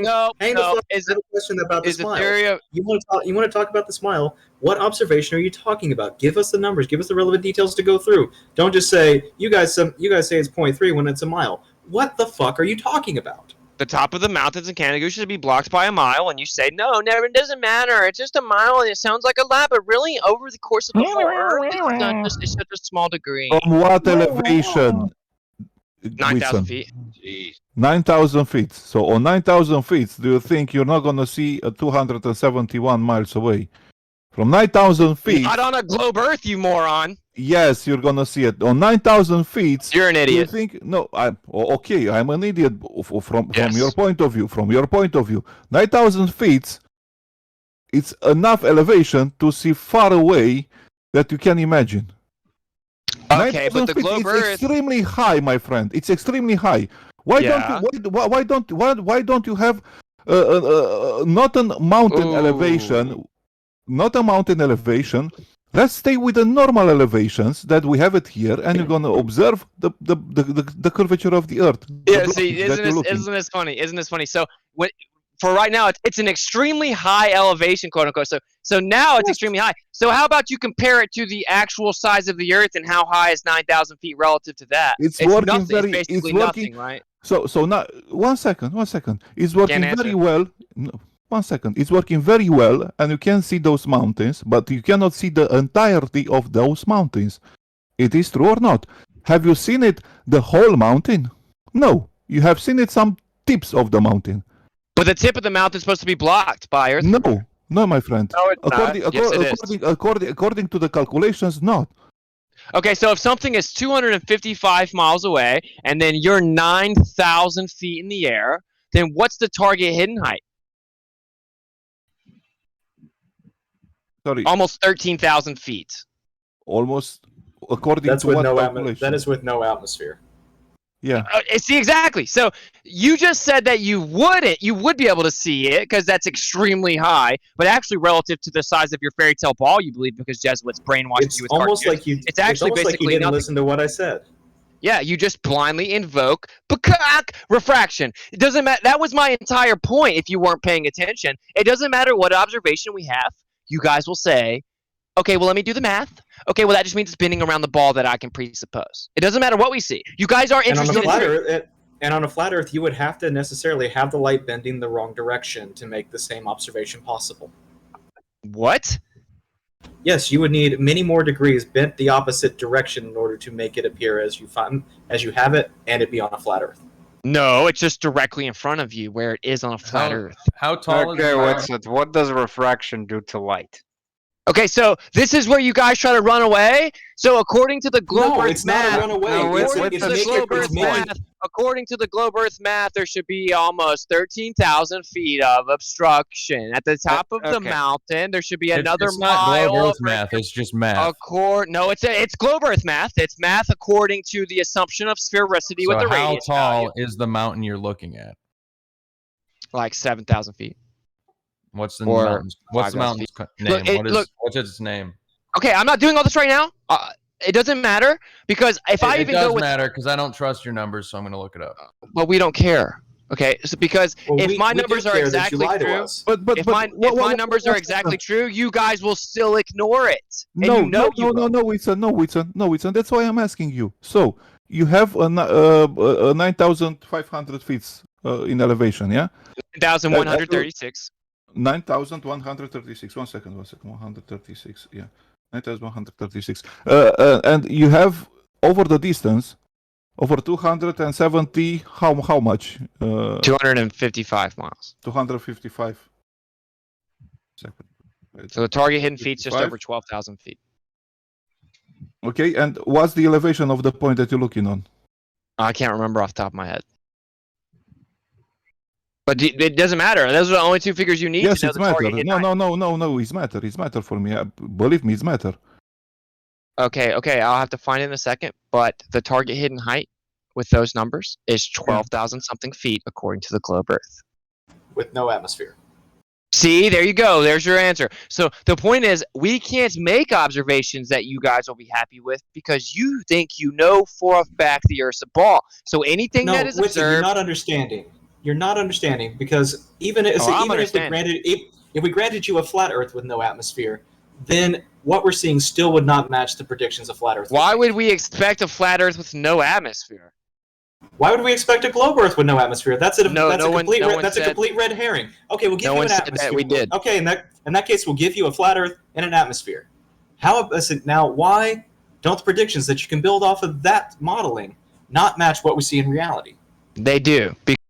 No. Is the question about the is the smile? theory of... You want to talk about the smile? What observation are you talking about? Give us the numbers. Give us the relevant details to go through. Don't just say you guys say it's 0.3 when it's a mile. What the fuck are you talking about? The top of the mountains in Canada should be blocked by a mile, and you say, no, never, it doesn't matter. It's just a mile, and it sounds like a lap, but really, over the course of the whole Earth, it's such a small degree. From what elevation? 9,000 feet. 9,000 feet. So on 9,000 feet, do you think you're not going to see 271 miles away? From 9,000 feet... Not on a globe Earth, you moron. Yes, you're going to see it. On 9,000 feet... You're an idiot. Do you think... No, okay, I'm an idiot from your point of view. From your point of view. 9,000 feet, it's enough elevation to see far away that you can imagine. Okay, but the globe Earth... It's extremely high, my friend. It's extremely high. Why don't you have not a mountain elevation... Not a mountain elevation. Let's stay with the normal elevations that we have it here, and you're gonna observe the curvature of the Earth. Yeah, see, isn't this funny? Isn't this funny? So, for right now, it's an extremely high elevation, quote unquote. So now it's extremely high. So how about you compare it to the actual size of the Earth, and how high is 9,000 feet relative to that? It's working nothing. very. It's basically It's working. nothing, right? So now, one second. It's working Can't very answer. well. No, 1 second. It's working very well, and you can see those mountains, but you cannot see the entirety of those mountains. It is true or not? Have you seen it, the whole mountain? No. You have seen it some tips of the mountain. But the tip of the mountain is supposed to be blocked by Earth. No. No, my friend. No, it's not. Yes, it is. According to the calculations, not. Okay, so if something is 255 miles away and then you're 9,000 feet in the air, then what's the target hidden height? Sorry. Almost 13,000 feet. Almost, according That's to with what no calculation? that is with no atmosphere. Yeah. See, exactly. So you just said that you would be able to see it because that's extremely high, but actually relative to the size of your fairy tale ball, you believe because Jesuits brainwashed you with Almost cartoons. like you. It's actually almost like you basically didn't nothing. listen to what I said. Yeah, you just blindly invoke refraction. It doesn't matter. That was my entire point. If you weren't paying attention, it doesn't matter what observation we have. You guys will say, okay, well, let me do the math. Okay, well, that just means it's bending around the ball that I can presuppose. It doesn't matter what we see. You guys aren't interested And on a flat Earth, you would have to necessarily have the light bending the wrong direction to make the same observation possible. What? Yes, you would need many more degrees bent the opposite direction in order to make it appear as you have it, and it be on a flat Earth. No, it's just directly in front of you where it is on a flat Earth. How tall Okay, WITSIT, what does refraction do to light? Okay, so this is where you guys try to run away. So according to the globe Earth math, according to the globe Earth math, there should be almost 13,000 feet of obstruction at the top of the mountain. There should be another it's not mile. globe Earth math. It's just math. No, it's globe Earth math. It's math according to the assumption of sphericity with So the how radius tall value. is the mountain you're looking at? Like 7,000 feet. What's the Or mountain's? What's the 5,000 mountain's feet. name? What's its name? Okay, I'm not doing all this right now. It doesn't matter because if I It even does go with matter because I don't trust your numbers, so I'm going to look it up. well, we don't care. Okay, so because if we my do numbers are care that you exactly lie to true, us. if my numbers are exactly true, you guys will still ignore it. And No, you know no, Whitson. That's why I'm asking you. So you have a 9,500 feet in elevation, yeah? 9,136. 9,136. 1 second. 136. Yeah, 9,136. And you have over the distance, over 270. How much? 255 miles. 255. Second. So the target hidden feet is just 55? over 12,000 feet. Okay, and what's the elevation of the point that you're looking on? I can't remember off the top of my head. But it doesn't matter. Those are the only two figures you need Yes, to know it's the target matter. hidden No, it's matter. It's matter for me. Believe me, it's matter. Okay, I'll have to find it in a second. But the target hidden height with those numbers is 12,000 something feet according to the globe Earth. With no atmosphere. See, there you go. There's your answer. So the point is, we can't make observations that you guys will be happy with because you think you know for a fact the Earth's a ball. So anything that is Whitson, observed, you're not understanding. You're not understanding because even if we granted you a flat Earth with no atmosphere, then what we're seeing still would not match the predictions of flat Earth. Why would we expect a flat Earth with no atmosphere? Why would we expect a globe Earth with no atmosphere? That's a complete said- red herring. Okay, we'll give No you one an said that atmosphere. we did. Okay, in that case, we'll give you a flat Earth and an atmosphere. Now, why don't the predictions that you can build off of that modeling not match what we see in reality? They do.